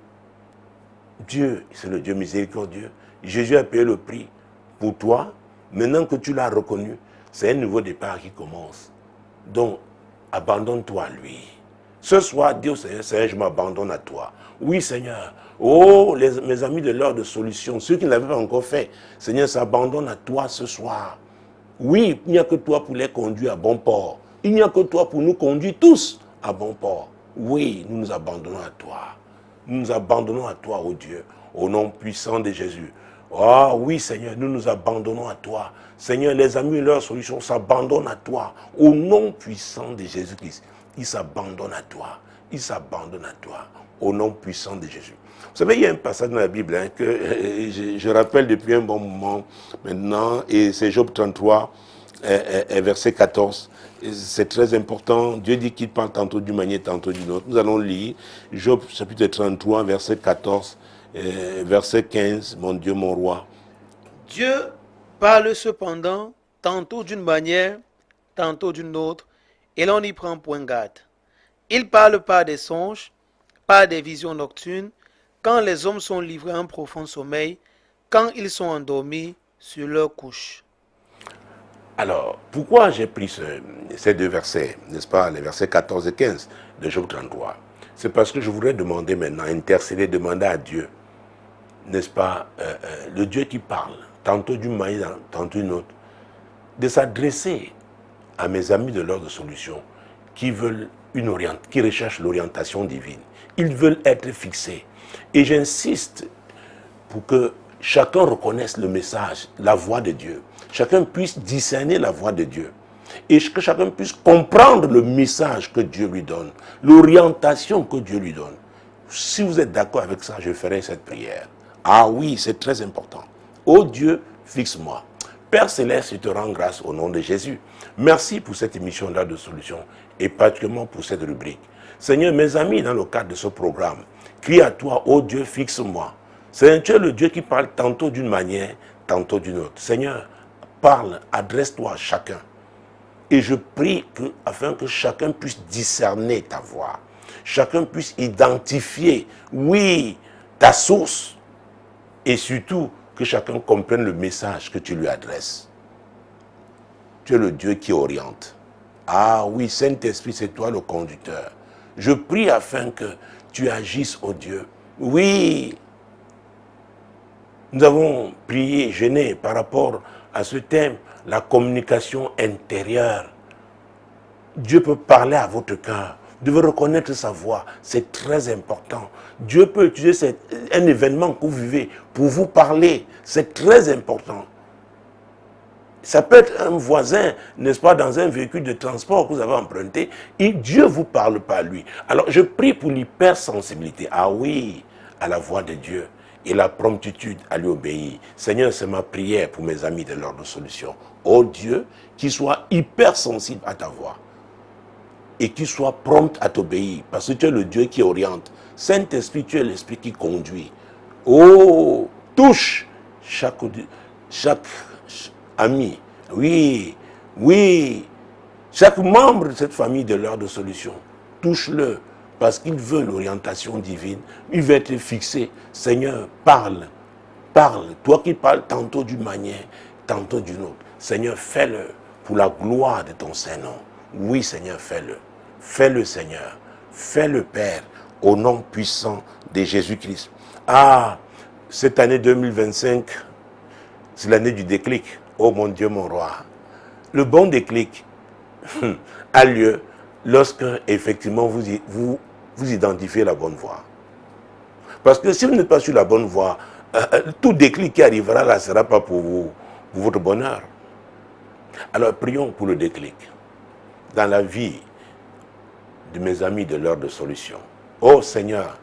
Dieu, c'est le Dieu miséricordieux. Jésus a payé le prix pour toi. Maintenant que tu l'as reconnu, c'est un nouveau départ qui commence. Donc, abandonne-toi à lui. Ce soir, dis au Seigneur, Seigneur, je m'abandonne à toi. Oui, Seigneur. Oh, mes amis de l'heure de solution, ceux qui ne l'avaient pas encore fait, Seigneur, s'abandonne à toi ce soir. Oui, il n'y a que toi pour les conduire à bon port. Il n'y a que toi pour nous conduire tous à bon port. Oui, nous nous abandonnons à toi. Nous nous abandonnons à toi, ô Dieu, au nom puissant de Jésus. Oh oui, Seigneur, nous nous abandonnons à toi. Seigneur, les amis et leurs solutions s'abandonnent à toi. Au nom puissant de Jésus-Christ, ils s'abandonnent à toi. Ils s'abandonnent à toi. Au nom puissant de Jésus. Vous savez, il y a un passage dans la Bible hein, que je rappelle depuis un bon moment maintenant, et c'est Job 33, verset 14. C'est très important. Dieu dit qu'il parle tantôt d'une manière, tantôt d'une autre. Nous allons lire Job chapitre 33, verset 14, verset 15. Mon Dieu, mon roi. Dieu parle cependant tantôt d'une manière, tantôt d'une autre, et l'on n'y prend point garde. Il parle par des songes, par des visions nocturnes, quand les hommes sont livrés à un profond sommeil, quand ils sont endormis sur leur couche. Alors, pourquoi j'ai pris ces deux versets, n'est-ce pas, les versets 14 et 15 de Job 33? C'est parce que je voudrais demander maintenant, intercéder, demander à Dieu, n'est-ce pas, le Dieu qui parle, tantôt d'une manière, tantôt d'une autre, de s'adresser à mes amis de l'ordre de solution qui veulent qui recherchent l'orientation divine. Ils veulent être fixés. Et j'insiste pour que chacun reconnaisse le message, la voix de Dieu. Chacun puisse discerner la voix de Dieu. Et que chacun puisse comprendre le message que Dieu lui donne, l'orientation que Dieu lui donne. Si vous êtes d'accord avec ça, je ferai cette prière. Ah oui, c'est très important. Ô Dieu, fixe-moi. Père Céleste, je te rends grâce au nom de Jésus. Merci pour cette émission-là de solution et particulièrement pour cette rubrique. Seigneur, mes amis, dans le cadre de ce programme, crie à toi, ô Dieu, fixe-moi. Seigneur, tu es le Dieu qui parle tantôt d'une manière, tantôt d'une autre. Seigneur, parle, adresse-toi à chacun. Et je prie afin que chacun puisse discerner ta voix. Chacun puisse identifier, oui, ta source. Et surtout, que chacun comprenne le message que tu lui adresses. tu es le Dieu qui oriente. Ah oui, Saint-Esprit, c'est toi le conducteur. Je prie afin que tu agisses, oh Dieu. Oui, nous avons prié, jeûné par rapport à ce thème, la communication intérieure. Dieu peut parler à votre cœur. Vous devez reconnaître sa voix. C'est très important. Dieu peut utiliser un événement que vous vivez pour vous parler. C'est très important. Ça peut être un voisin, n'est-ce pas, dans un véhicule de transport que vous avez emprunté, et Dieu vous parle par lui. Alors je prie pour l'hypersensibilité. Ah oui, à la voix de Dieu et la promptitude à lui obéir. Seigneur, c'est ma prière pour mes amis de l'ordre de solution. Oh Dieu, qu'ils soient hypersensibles à ta voix et qu'ils soient prompts à t'obéir, parce que tu es le Dieu qui oriente. Saint-Esprit, tu es l'Esprit qui conduit. Oh, touche chaque ami, oui, oui, chaque membre de cette famille de l'heure de solution, touche-le, parce qu'il veut l'orientation divine, il veut être fixé. Seigneur, parle, toi qui parles tantôt d'une manière, tantôt d'une autre. Seigneur, fais-le pour la gloire de ton Saint-Nom. Oui, Seigneur, fais-le, Seigneur, fais-le, Père, au nom puissant de Jésus-Christ. Ah, cette année 2025, c'est l'année du déclic. Oh mon Dieu, mon roi. Le bon déclic a lieu lorsque, effectivement, vous identifiez la bonne voie. Parce que si vous n'êtes pas sur la bonne voie, tout déclic qui arrivera là ne sera pas pour vous, pour votre bonheur. Alors, prions pour le déclic dans la vie de mes amis de l'heure de solution. Oh Seigneur,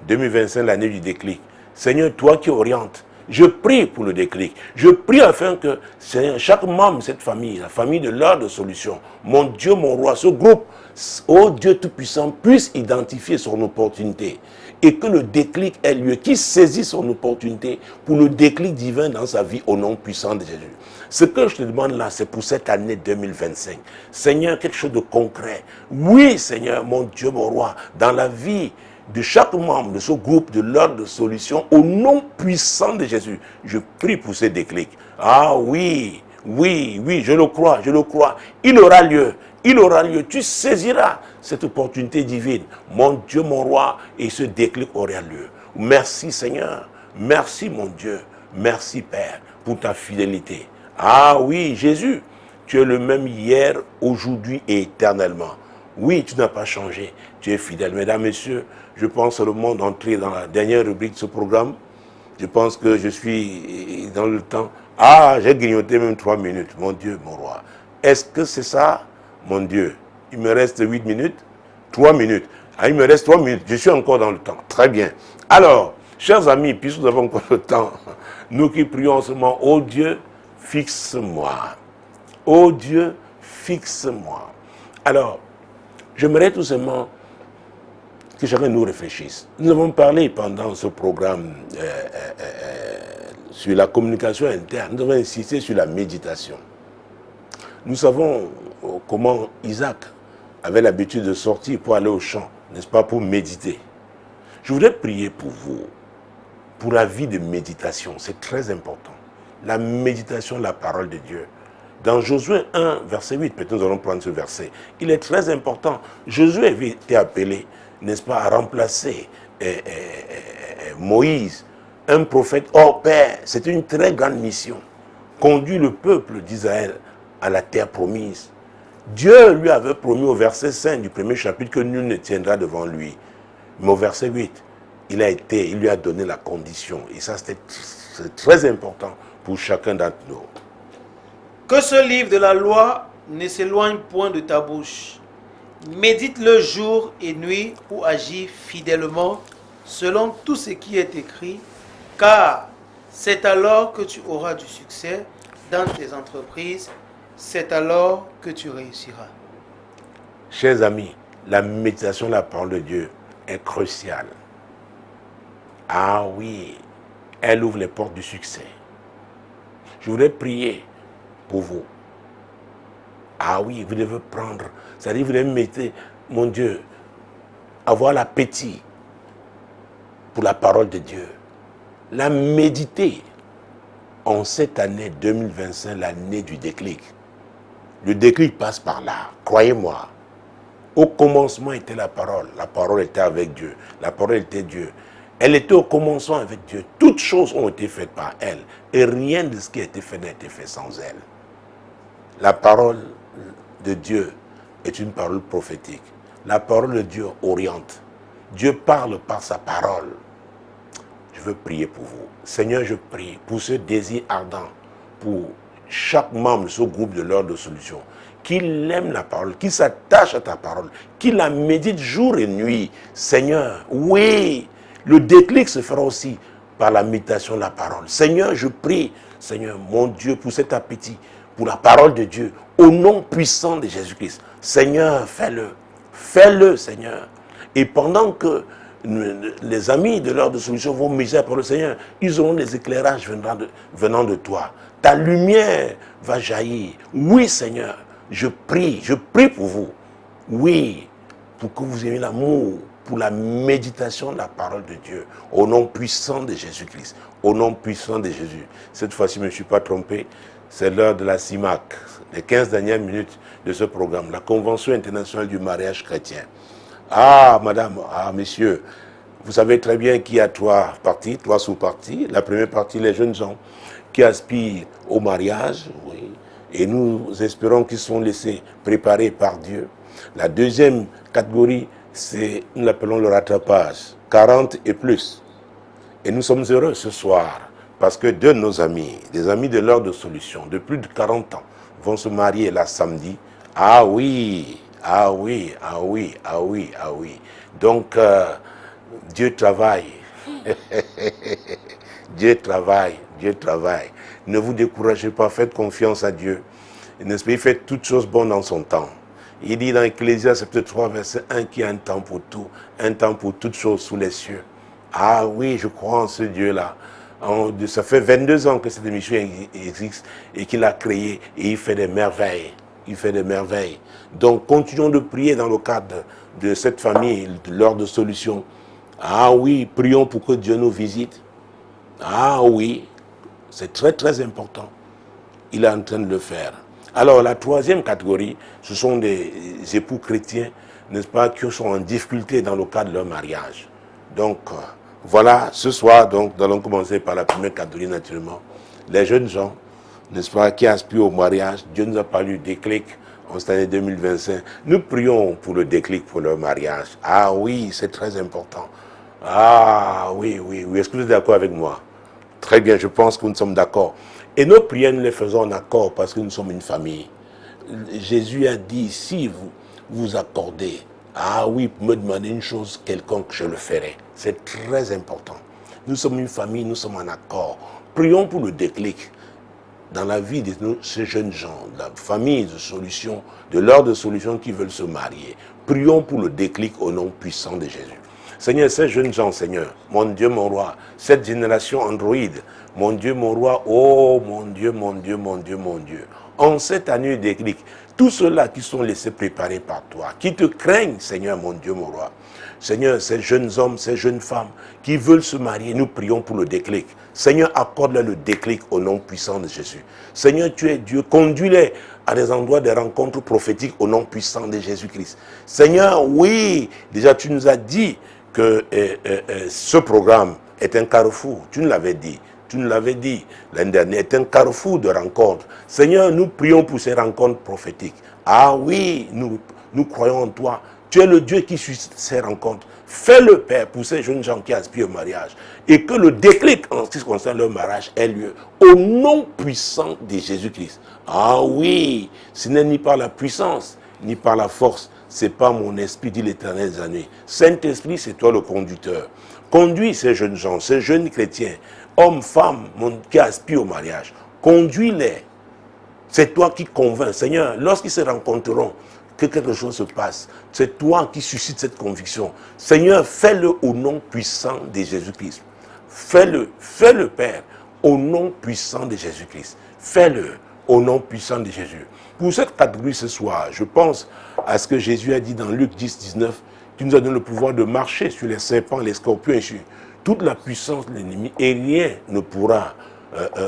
2025, l'année du déclic. Seigneur, toi qui orientes, je prie pour le déclic. Je prie afin que Seigneur, chaque membre de cette famille, la famille de l'heure de solution, mon Dieu, mon roi, ce groupe, oh Dieu Tout-Puissant, puisse identifier son opportunité et que le déclic ait lieu, qu'il saisisse son opportunité pour le déclic divin dans sa vie au nom puissant de Jésus. Ce que je te demande là, c'est pour cette année 2025. Seigneur, quelque chose de concret. Oui, Seigneur, mon Dieu, mon roi, dans la vie de chaque membre de ce groupe de l'ordre de solution, au nom puissant de Jésus, je prie pour ces déclics. Ah oui, oui, oui, je le crois. Il aura lieu. Tu saisiras cette opportunité divine, mon Dieu, mon roi, et ce déclic aura lieu. Merci Seigneur, merci mon Dieu, merci Père pour ta fidélité. Ah oui, Jésus, tu es le même hier, aujourd'hui et éternellement. Oui, tu n'as pas changé, tu es fidèle. Mesdames, Messieurs, je pense seulement d'entrer dans la dernière rubrique de ce programme. Je pense que je suis dans le temps. Ah, j'ai grignoté même 3 minutes, mon Dieu, mon roi. Est-ce que c'est ça, mon Dieu? Il me reste 8 minutes, 3 minutes. Ah, il me reste 3 minutes, je suis encore dans le temps. Très bien. Alors, chers amis, puisque nous avons encore le temps, nous qui prions seulement, oh Dieu, fixe-moi. Oh Dieu, fixe-moi. Alors, j'aimerais tout simplement que chacun nous réfléchisse. Nous avons parlé pendant ce programme sur la communication interne. Nous avons insisté sur la méditation. Nous savons comment Isaac avait l'habitude de sortir pour aller au champ, n'est-ce pas, pour méditer. Je voudrais prier pour vous, pour la vie de méditation. C'est très important. La méditation, la parole de Dieu. Dans Josué 1, verset 8, peut-être nous allons prendre ce verset. Il est très important. Josué avait été appelé, n'est-ce pas, à remplacer Moïse, un prophète hors pair. C'est une très grande mission. Conduire le peuple d'Israël à la terre promise. Dieu lui avait promis au verset 5 du premier chapitre que nul ne tiendra devant lui. Mais au verset 8, il lui a donné la condition. Et ça, c'est très important pour chacun d'entre nous. Que ce livre de la loi ne s'éloigne point de ta bouche. Médite-le jour et nuit pour agir fidèlement selon tout ce qui est écrit, car c'est alors que tu auras du succès dans tes entreprises, c'est alors que tu réussiras. Chers amis, la méditation de la parole de Dieu est cruciale. Ah oui, elle ouvre les portes du succès. Je voudrais prier pour vous. Ah oui, vous devez prendre, c'est-à-dire vous devez mettre, mon Dieu, avoir l'appétit pour la parole de Dieu. La méditer en cette année 2025, l'année du déclic. Le déclic passe par là. Croyez-moi. Au commencement était la parole. La parole était avec Dieu. La parole était Dieu. Elle était au commencement avec Dieu. Toutes choses ont été faites par elle. Et rien de ce qui a été fait n'a été fait sans elle. La parole de Dieu est une parole prophétique. La parole de Dieu oriente. Dieu parle par sa parole. Je veux prier pour vous. Seigneur, je prie pour ce désir ardent, pour chaque membre de ce groupe de l'ordre de solution, qu'il aime la parole, qu'il s'attache à ta parole, qu'il la médite jour et nuit. Seigneur, oui, le déclic se fera aussi par la méditation de la parole. Seigneur, je prie, Seigneur, mon Dieu, pour cet appétit, pour la parole de Dieu, au nom puissant de Jésus-Christ. Seigneur, fais-le. Fais-le, Seigneur. Et pendant que les amis de l'ordre de solution vont miser pour le Seigneur, ils auront des éclairages venant de toi. Ta lumière va jaillir. Oui, Seigneur, je prie pour vous. Oui, pour que vous ayez l'amour pour la méditation de la parole de Dieu, au nom puissant de Jésus-Christ, au nom puissant de Jésus. Cette fois-ci, je ne me suis pas trompé, c'est l'heure de la CIMAC, les 15 dernières minutes de ce programme, la Convention internationale du mariage chrétien. Ah, madame, ah, messieurs, vous savez très bien qu'il y a trois parties, trois sous-parties. La première partie, les jeunes gens qui aspirent au mariage, oui, et nous espérons qu'ils sont laissés préparer par Dieu. La deuxième catégorie, c'est, nous l'appelons le rattrapage, 40 et plus. Et nous sommes heureux ce soir, parce que deux de nos amis, des amis de l'ordre de solution, de plus de 40 ans, vont se marier là samedi. Ah oui, ah oui, ah oui, ah oui, ah oui. Donc, Dieu travaille. Dieu travaille, Dieu travaille. Ne vous découragez pas, faites confiance à Dieu. N'est-ce pas, il fait toutes choses bonnes dans son temps. Il dit dans Ecclésiaste chapitre 3, verset 1, qu'il y a un temps pour tout, un temps pour toutes choses sous les cieux. Ah oui, je crois en ce Dieu-là. Ça fait 22 ans que cette émission existe et qu'il a créé et il fait des merveilles. Il fait des merveilles. Donc, continuons de prier dans le cadre de cette famille, de l'ordre de solution. Ah oui, prions pour que Dieu nous visite. Ah oui, c'est très très important. Il est en train de le faire. Alors, la troisième catégorie, ce sont des époux chrétiens, n'est-ce pas, qui sont en difficulté dans le cadre de leur mariage. Donc, voilà, ce soir, donc, nous allons commencer par la première catégorie, naturellement. Les jeunes gens, n'est-ce pas, qui aspirent au mariage. Dieu nous a parlé du déclic en cette année 2025. Nous prions pour le déclic pour leur mariage. Ah oui, c'est très important. Ah oui, oui, oui. Est-ce que vous êtes d'accord avec moi? Très bien, je pense que nous sommes d'accord. Et nos prières, nous les faisons en accord parce que nous sommes une famille. Jésus a dit, si vous vous accordez, ah oui, pour me demander une chose quelconque, je le ferai. C'est très important. Nous sommes une famille, nous sommes en accord. Prions pour le déclic dans la vie de ces jeunes gens, de la famille de solutions, de l'ordre de solutions qui veulent se marier. Prions pour le déclic au nom puissant de Jésus. Seigneur, ces jeunes gens, Seigneur, mon Dieu, mon roi, cette génération Android, mon Dieu, mon roi, oh mon Dieu, mon Dieu, mon Dieu, mon Dieu. En cette année de déclic, tous ceux-là qui sont laissés préparer par toi, qui te craignent, Seigneur, mon Dieu, mon roi. Seigneur, ces jeunes hommes, ces jeunes femmes qui veulent se marier, nous prions pour le déclic. Seigneur, accorde-leur le déclic au nom puissant de Jésus. Seigneur, tu es Dieu, conduis-les à des endroits de rencontres prophétiques au nom puissant de Jésus-Christ. Seigneur, oui, déjà tu nous as dit que ce programme est un carrefour. Tu nous l'avais dit. Tu nous l'avais dit l'année dernière, est un carrefour de rencontres. Seigneur, nous prions pour ces rencontres prophétiques. Ah oui, nous croyons en toi. Tu es le Dieu qui suscite ces rencontres. Fais-le, Père, pour ces jeunes gens qui aspirent au mariage. Et que le déclic en ce qui concerne leur mariage ait lieu. Au nom puissant de Jésus-Christ. Ah oui, ce n'est ni par la puissance, ni par la force. C'est pas mon esprit, dit l'Éternel des années. Saint-Esprit, c'est toi le conducteur. Conduis ces jeunes gens, ces jeunes chrétiens, hommes, femmes, qui aspirent au mariage. Conduis-les. C'est toi qui convaincs. Seigneur, lorsqu'ils se rencontreront, que quelque chose se passe. C'est toi qui suscites cette conviction. Seigneur, fais-le au nom puissant de Jésus-Christ. Fais-le, fais-le, Père, au nom puissant de Jésus-Christ. Fais-le au nom puissant de Jésus. Pour cette catégorie ce soir, je pense à ce que Jésus a dit dans Luc 10, 19, qui nous a donné le pouvoir de marcher sur les serpents, les scorpions et sur toute la puissance de l'ennemi, et rien ne pourra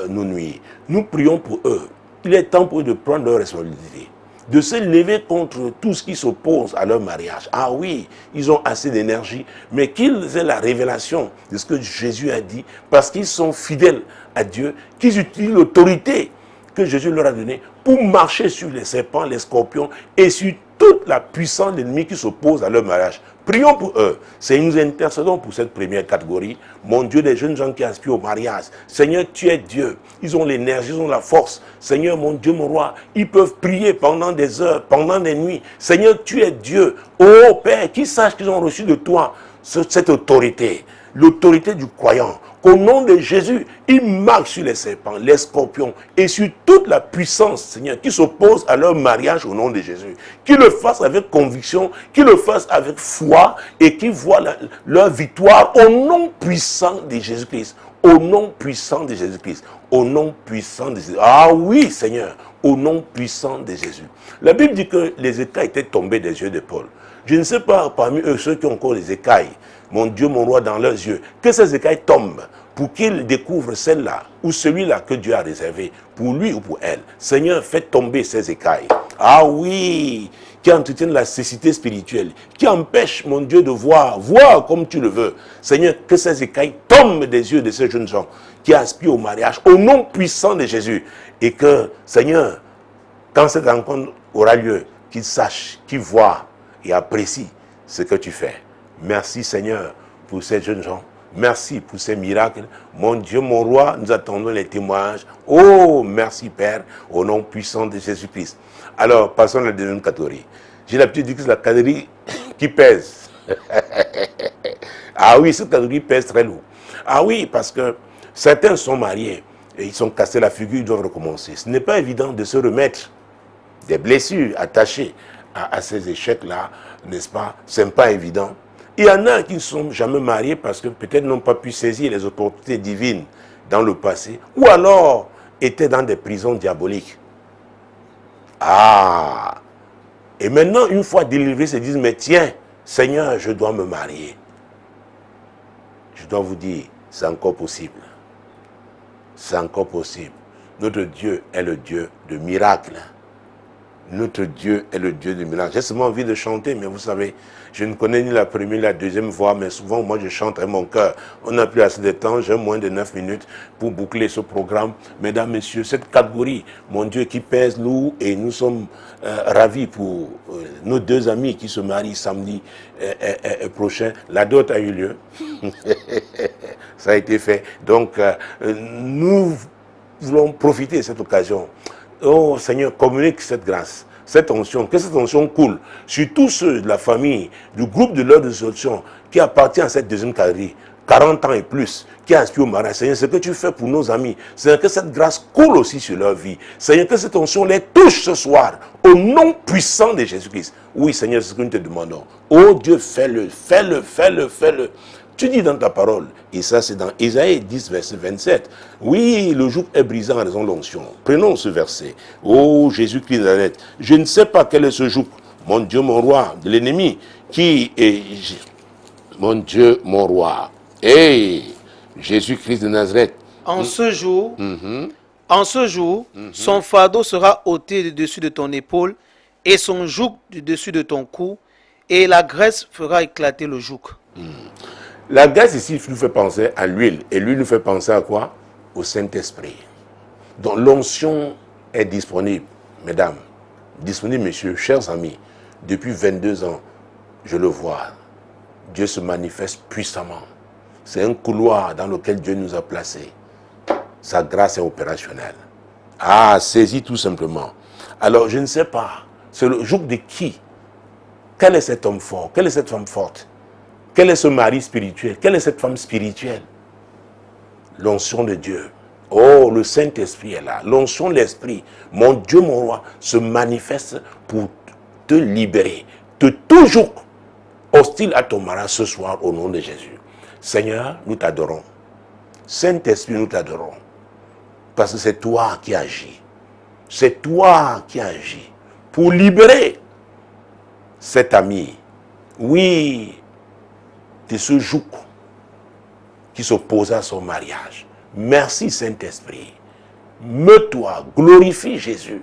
nous nuire. Nous prions pour eux. Il est temps pour eux de prendre leurs responsabilités. de se lever contre tout ce qui s'oppose à leur mariage. Ah oui, ils ont assez d'énergie, mais qu'ils aient la révélation de ce que Jésus a dit, parce qu'ils sont fidèles à Dieu, qu'ils utilisent l'autorité que Jésus leur a donnée pour marcher sur les serpents, les scorpions et sur toute la puissance de l'ennemi qui s'oppose à leur mariage. Prions pour eux. Seigneur, nous intercédons pour cette première catégorie. Mon Dieu, des jeunes gens qui aspirent au mariage. Seigneur, tu es Dieu. Ils ont l'énergie, ils ont la force. Seigneur, mon Dieu, mon roi, ils peuvent prier pendant des heures, pendant des nuits. Seigneur, tu es Dieu. Oh Père, qu'ils sachent qu'ils ont reçu de toi cette autorité. L'autorité du croyant. Qu'au nom de Jésus, ils marchent sur les serpents, les scorpions et sur toute la puissance, Seigneur, qui s'oppose à leur mariage au nom de Jésus. Qu'ils le fassent avec conviction, qu'ils le fassent avec foi et qu'ils voient leur victoire au nom puissant de Jésus-Christ. Au nom puissant de Jésus-Christ. Au nom puissant de Jésus. Ah oui, Seigneur, au nom puissant de Jésus. La Bible dit que les écailles étaient tombées des yeux de Paul. Je ne sais pas parmi eux ceux qui ont encore les écailles, mon Dieu, mon roi, dans leurs yeux, que ces écailles tombent pour qu'ils découvrent celle-là ou celui-là que Dieu a réservé pour lui ou pour elle. Seigneur, fais tomber ces écailles. Ah oui, qui entretiennent la cécité spirituelle, qui empêchent, mon Dieu, de voir comme tu le veux. Seigneur, que ces écailles tombent des yeux de ces jeunes gens qui aspirent au mariage, au nom puissant de Jésus. Et que, Seigneur, quand cette rencontre aura lieu, qu'ils sachent, qu'ils voient et apprécient ce que tu fais. Merci Seigneur pour ces jeunes gens. Merci pour ces miracles. Mon Dieu, mon roi, nous attendons les témoignages. Oh, merci Père, au nom puissant de Jésus-Christ. Alors, passons à la deuxième catégorie. J'ai l'habitude de dire que c'est la catégorie qui pèse. Ah oui, cette catégorie pèse très lourd. Ah oui, parce que certains sont mariés et ils sont cassés la figure, ils doivent recommencer. Ce n'est pas évident de se remettre des blessures attachées à ces échecs-là, n'est-ce pas? Ce n'est pas évident. Il y en a qui ne sont jamais mariés parce que peut-être n'ont pas pu saisir les opportunités divines dans le passé, ou alors étaient dans des prisons diaboliques. Ah! Et maintenant, une fois délivrés, se disent, mais tiens, Seigneur, je dois me marier. Je dois vous dire, c'est encore possible. C'est encore possible. Notre Dieu est le Dieu de miracles. Notre Dieu est le Dieu de miracles. J'ai seulement envie de chanter, mais vous savez, je ne connais ni la première ni la deuxième voix, mais souvent, moi, je chante à mon cœur. On n'a plus assez de temps, j'ai moins de 9 minutes pour boucler ce programme. Mesdames, Messieurs, cette catégorie, mon Dieu, qui pèse lourd, et nous sommes ravis pour nos deux amis qui se marient samedi prochain. La dot a eu lieu. Ça a été fait. Donc, nous voulons profiter de cette occasion. Oh Seigneur, communique cette grâce, cette onction, que cette onction coule sur tous ceux de la famille, du groupe de l'ordre de solution qui appartient à cette deuxième catégorie, 40 ans et plus, qui aspirent au mariage. Seigneur, ce que tu fais pour nos amis, Seigneur, que cette grâce coule aussi sur leur vie. Seigneur, que cette onction les touche ce soir, au nom puissant de Jésus-Christ. Oui Seigneur, c'est ce que nous te demandons. Oh Dieu, fais-le, fais-le, fais-le, fais-le. Tu dis dans ta parole, et ça c'est dans Isaïe 10, verset 27, oui, le joug est brisé en raison de l'onction. Prenons ce verset. Oh Jésus-Christ de Nazareth, je ne sais pas quel est ce joug, mon Dieu, mon roi, de l'ennemi, qui est, mon Dieu, mon roi. Et Jésus-Christ de Nazareth. En ce jour, son fardeau sera ôté du dessus de ton épaule et son joug du dessus de ton cou, et la graisse fera éclater le joug. La graisse ici nous fait penser à l'huile. Et l'huile nous fait penser à quoi? Au Saint-Esprit. Donc l'onction est disponible, mesdames, disponible, messieurs, chers amis. Depuis 22 ans, je le vois. Dieu se manifeste puissamment. C'est un couloir dans lequel Dieu nous a placés. Sa grâce est opérationnelle. Ah, saisis tout simplement. Alors, je ne sais pas, c'est le joug de qui? Quel est cet homme fort? Quelle est cette femme forte? Quel est ce mari spirituel? Quelle est cette femme spirituelle? L'onction de Dieu. Oh, le Saint-Esprit est là. L'onction de l'Esprit, mon Dieu, mon roi, se manifeste pour te libérer. De toujours hostile à ton mariage ce soir au nom de Jésus. Seigneur, nous t'adorons. Saint-Esprit, nous t'adorons. Parce que c'est toi qui agis. C'est toi qui agis pour libérer cet ami. Oui, de ce joug qui s'oppose à son mariage. Merci Saint-Esprit. Meut-toi, glorifie Jésus.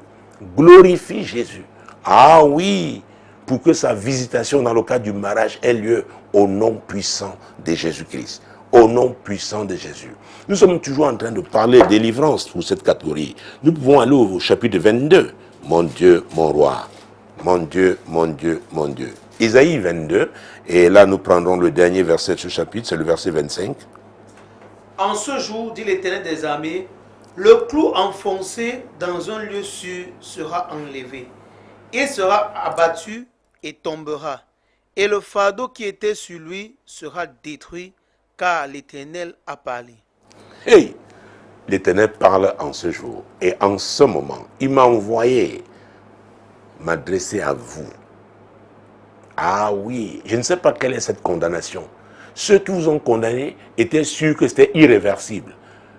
Glorifie Jésus. Ah oui, pour que sa visitation dans le cadre du mariage ait lieu au nom puissant de Jésus-Christ. Au nom puissant de Jésus. Nous sommes toujours en train de parler de délivrance pour cette catégorie. Nous pouvons aller au chapitre 22. Mon Dieu, mon roi. Mon Dieu, mon Dieu, mon Dieu. Isaïe 22, et là nous prendrons le dernier verset de ce chapitre, c'est le verset 25. En ce jour, dit l'Éternel des armées, le clou enfoncé dans un lieu sûr sera enlevé. Il sera abattu et tombera. Et le fardeau qui était sur lui sera détruit, car l'Éternel a parlé. Hey, l'Éternel parle en ce jour. Et en ce moment, il m'a envoyé m'adresser à vous. Ah oui, je ne sais pas quelle est cette condamnation. Ceux qui vous ont condamné étaient sûrs que c'était irréversible.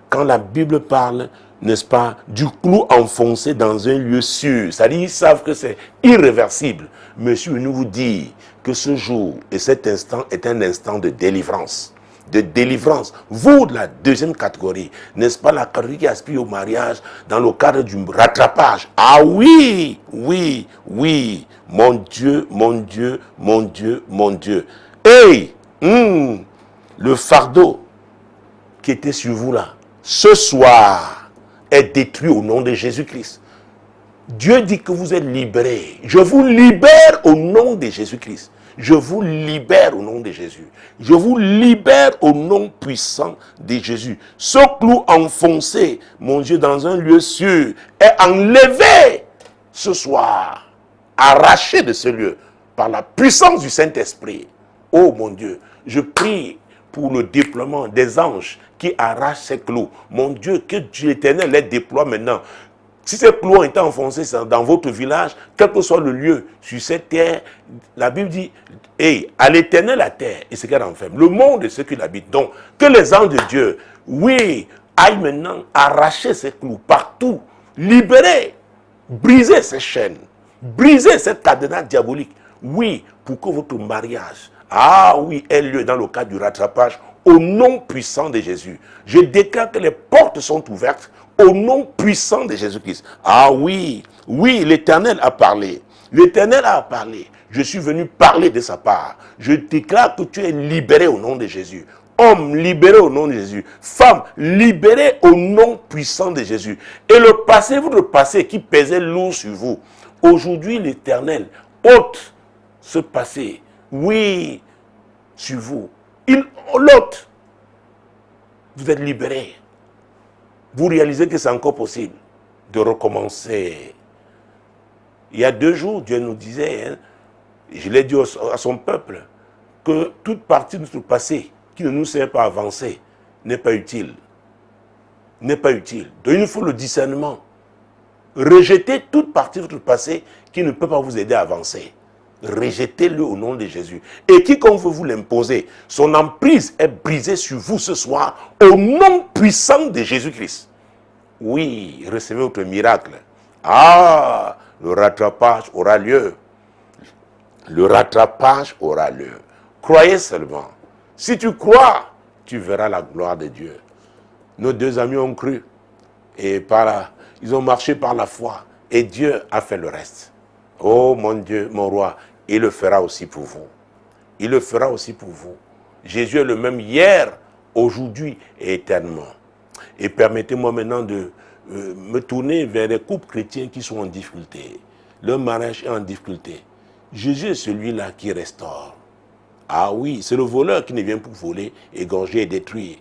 Quand la Bible parle, n'est-ce pas, du clou enfoncé dans un lieu sûr, c'est-à-dire ils savent que c'est irréversible. Monsieur nous vous dit que ce jour et cet instant est un instant de délivrance. De délivrance. Vous, de la deuxième catégorie, n'est-ce pas la catégorie qui aspire au mariage dans le cadre du rattrapage? Ah oui, oui, oui. Mon Dieu, mon Dieu, mon Dieu, mon Dieu. Hey, le fardeau qui était sur vous là, ce soir, est détruit au nom de Jésus-Christ. Dieu dit que vous êtes libérés. Je vous libère au nom de Jésus-Christ. Je vous libère au nom de Jésus. Je vous libère au nom puissant de Jésus. Ce clou enfoncé, mon Dieu, dans un lieu sûr, est enlevé ce soir, arraché de ce lieu, par la puissance du Saint-Esprit. Oh mon Dieu, je prie pour le déploiement des anges qui arrachent ces clous. Mon Dieu, que Dieu éternel les déploie maintenant. Si ces clous ont été enfoncés dans votre village, quel que soit le lieu sur cette terre, la Bible dit, hey, à l'Éternel la terre et ce qu'elle enferme, le monde et ceux qui l'habitent. Donc, que les anges de Dieu, oui, aillent maintenant arracher ces clous partout, libérer, briser ces chaînes, briser cette cadenas diabolique. Oui, pour que votre mariage, ah oui, ait lieu dans le cadre du rattrapage, au nom puissant de Jésus. Je déclare que les portes sont ouvertes au nom puissant de Jésus-Christ. Ah oui, oui, l'Éternel a parlé. L'Éternel a parlé. Je suis venu parler de sa part. Je déclare que tu es libéré au nom de Jésus. Homme, libéré au nom de Jésus. Femme, libérée au nom puissant de Jésus. Et le passé, votre passé qui pesait lourd sur vous. Aujourd'hui, l'Éternel ôte ce passé. Oui, sur vous. Il l'ôte. Vous êtes libérés. Vous réalisez que c'est encore possible de recommencer. Il y a 2 jours, Dieu nous disait, hein, je l'ai dit à son peuple, que toute partie de notre passé qui ne nous sert pas à avancer n'est pas utile. N'est pas utile. Donc il faut le discernement. Rejetez toute partie de votre passé qui ne peut pas vous aider à avancer. Rejetez-le au nom de Jésus. Et quiconque veut vous l'imposer, son emprise est brisée sur vous ce soir au nom puissant de Jésus-Christ. Oui, recevez votre miracle. Ah, le rattrapage aura lieu. Le rattrapage aura lieu. Croyez seulement. Si tu crois, tu verras la gloire de Dieu. Nos 2 amis ont cru. Et ils ont marché par la foi. Et Dieu a fait le reste. Oh mon Dieu, mon roi, il le fera aussi pour vous. Il le fera aussi pour vous. Jésus est le même hier, aujourd'hui et éternellement. Et permettez-moi maintenant de me tourner vers les couples chrétiens qui sont en difficulté. Leur mariage est en difficulté. Jésus est celui-là qui restaure. Ah oui, c'est le voleur qui ne vient pour voler, égorger et détruire.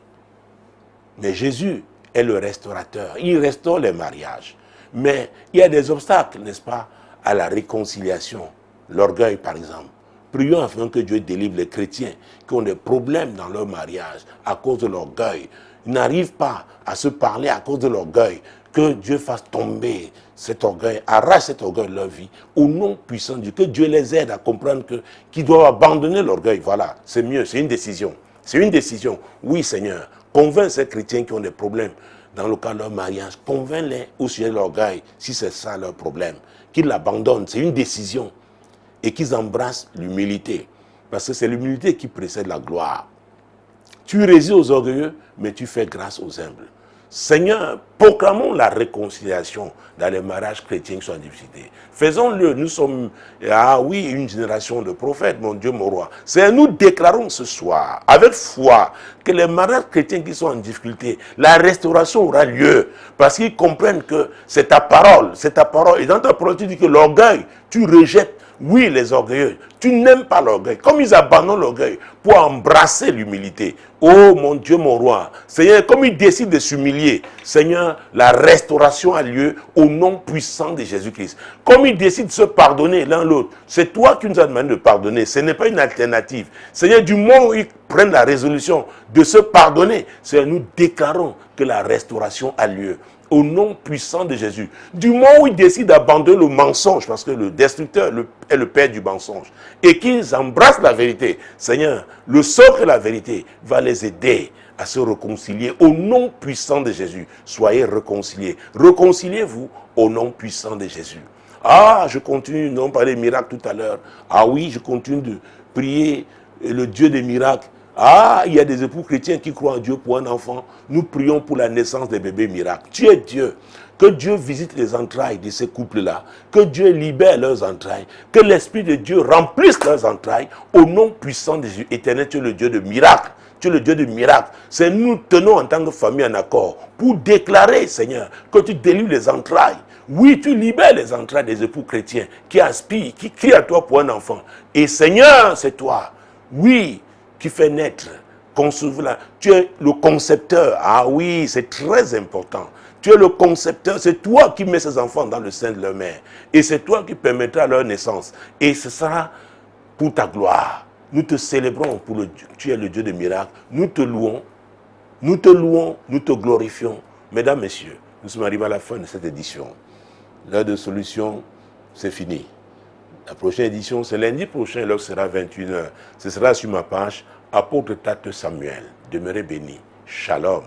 Mais Jésus est le restaurateur. Il restaure les mariages. Mais il y a des obstacles, n'est-ce pas, à la réconciliation. L'orgueil, par exemple. Prions afin que Dieu délivre les chrétiens qui ont des problèmes dans leur mariage à cause de l'orgueil. Ils n'arrivent pas à se parler à cause de l'orgueil. Que Dieu fasse tomber cet orgueil, arrache cet orgueil de leur vie, au nom puissant de Dieu. Que Dieu les aide à comprendre qu'ils doivent abandonner l'orgueil. Voilà, c'est mieux, c'est une décision. C'est une décision. Oui, Seigneur, convainc ces chrétiens qui ont des problèmes dans le cas de leur mariage. Convainc-les au sujet de l'orgueil, si c'est ça leur problème. Qu'ils l'abandonnent, c'est une décision. Et qu'ils embrassent l'humilité. Parce que c'est l'humilité qui précède la gloire. Tu résistes aux orgueilleux, mais tu fais grâce aux humbles. Seigneur, proclamons la réconciliation dans les mariages chrétiens qui sont en difficulté. Faisons-le, nous sommes, une génération de prophètes, mon Dieu, mon roi. Seigneur, nous déclarons ce soir, avec foi, que les mariages chrétiens qui sont en difficulté, la restauration aura lieu, parce qu'ils comprennent que c'est ta parole, et dans ta parole, tu dis que l'orgueil, tu rejettes. Oui, les orgueilleux, tu n'aimes pas l'orgueil. Comme ils abandonnent l'orgueil pour embrasser l'humilité. Oh mon Dieu, mon roi. Seigneur, comme ils décident de s'humilier, Seigneur, la restauration a lieu au nom puissant de Jésus-Christ. Comme ils décident de se pardonner l'un l'autre, c'est toi qui nous as demandé de pardonner. Ce n'est pas une alternative. Seigneur, du moment où ils prennent la résolution de se pardonner, Seigneur, nous déclarons que la restauration a lieu. Au nom puissant de Jésus. Du moment où ils décident d'abandonner le mensonge, parce que le destructeur est le père du mensonge, et qu'ils embrassent la vérité, Seigneur, le sort et la vérité va les aider à se réconcilier au nom puissant de Jésus. Soyez réconciliés. Réconciliez-vous au nom puissant de Jésus. Ah, je continue, nous avons parlé des miracles tout à l'heure. Ah oui, je continue de prier le Dieu des miracles. Ah, il y a des époux chrétiens qui croient en Dieu pour un enfant. Nous prions pour la naissance des bébés miracles. Tu es Dieu. Que Dieu visite les entrailles de ces couples-là. Que Dieu libère leurs entrailles. Que l'Esprit de Dieu remplisse leurs entrailles. Au nom puissant de Jésus éternel, tu es le Dieu de miracles. Tu es le Dieu de miracles. C'est nous tenons en tant que famille en accord pour déclarer, Seigneur, que tu délivres les entrailles. Oui, tu libères les entrailles des époux chrétiens qui aspirent, qui crient à toi pour un enfant. Et Seigneur, c'est toi. Oui, qui fait naître, concevoir. Tu es le concepteur. Ah oui, c'est très important. Tu es le concepteur. C'est toi qui mets ces enfants dans le sein de leur mère. Et c'est toi qui permettras leur naissance. Et ce sera pour ta gloire. Nous te célébrons pour le Dieu. Tu es le Dieu des miracles. Nous te louons. Nous te louons. Nous te glorifions. Mesdames, Messieurs, nous sommes arrivés à la fin de cette édition. L'heure de solution, c'est fini. La prochaine édition, c'est lundi prochain, l'heure sera 21h. Ce sera sur ma page, Apôtre Tate Samuel. Demeurez bénis. Shalom.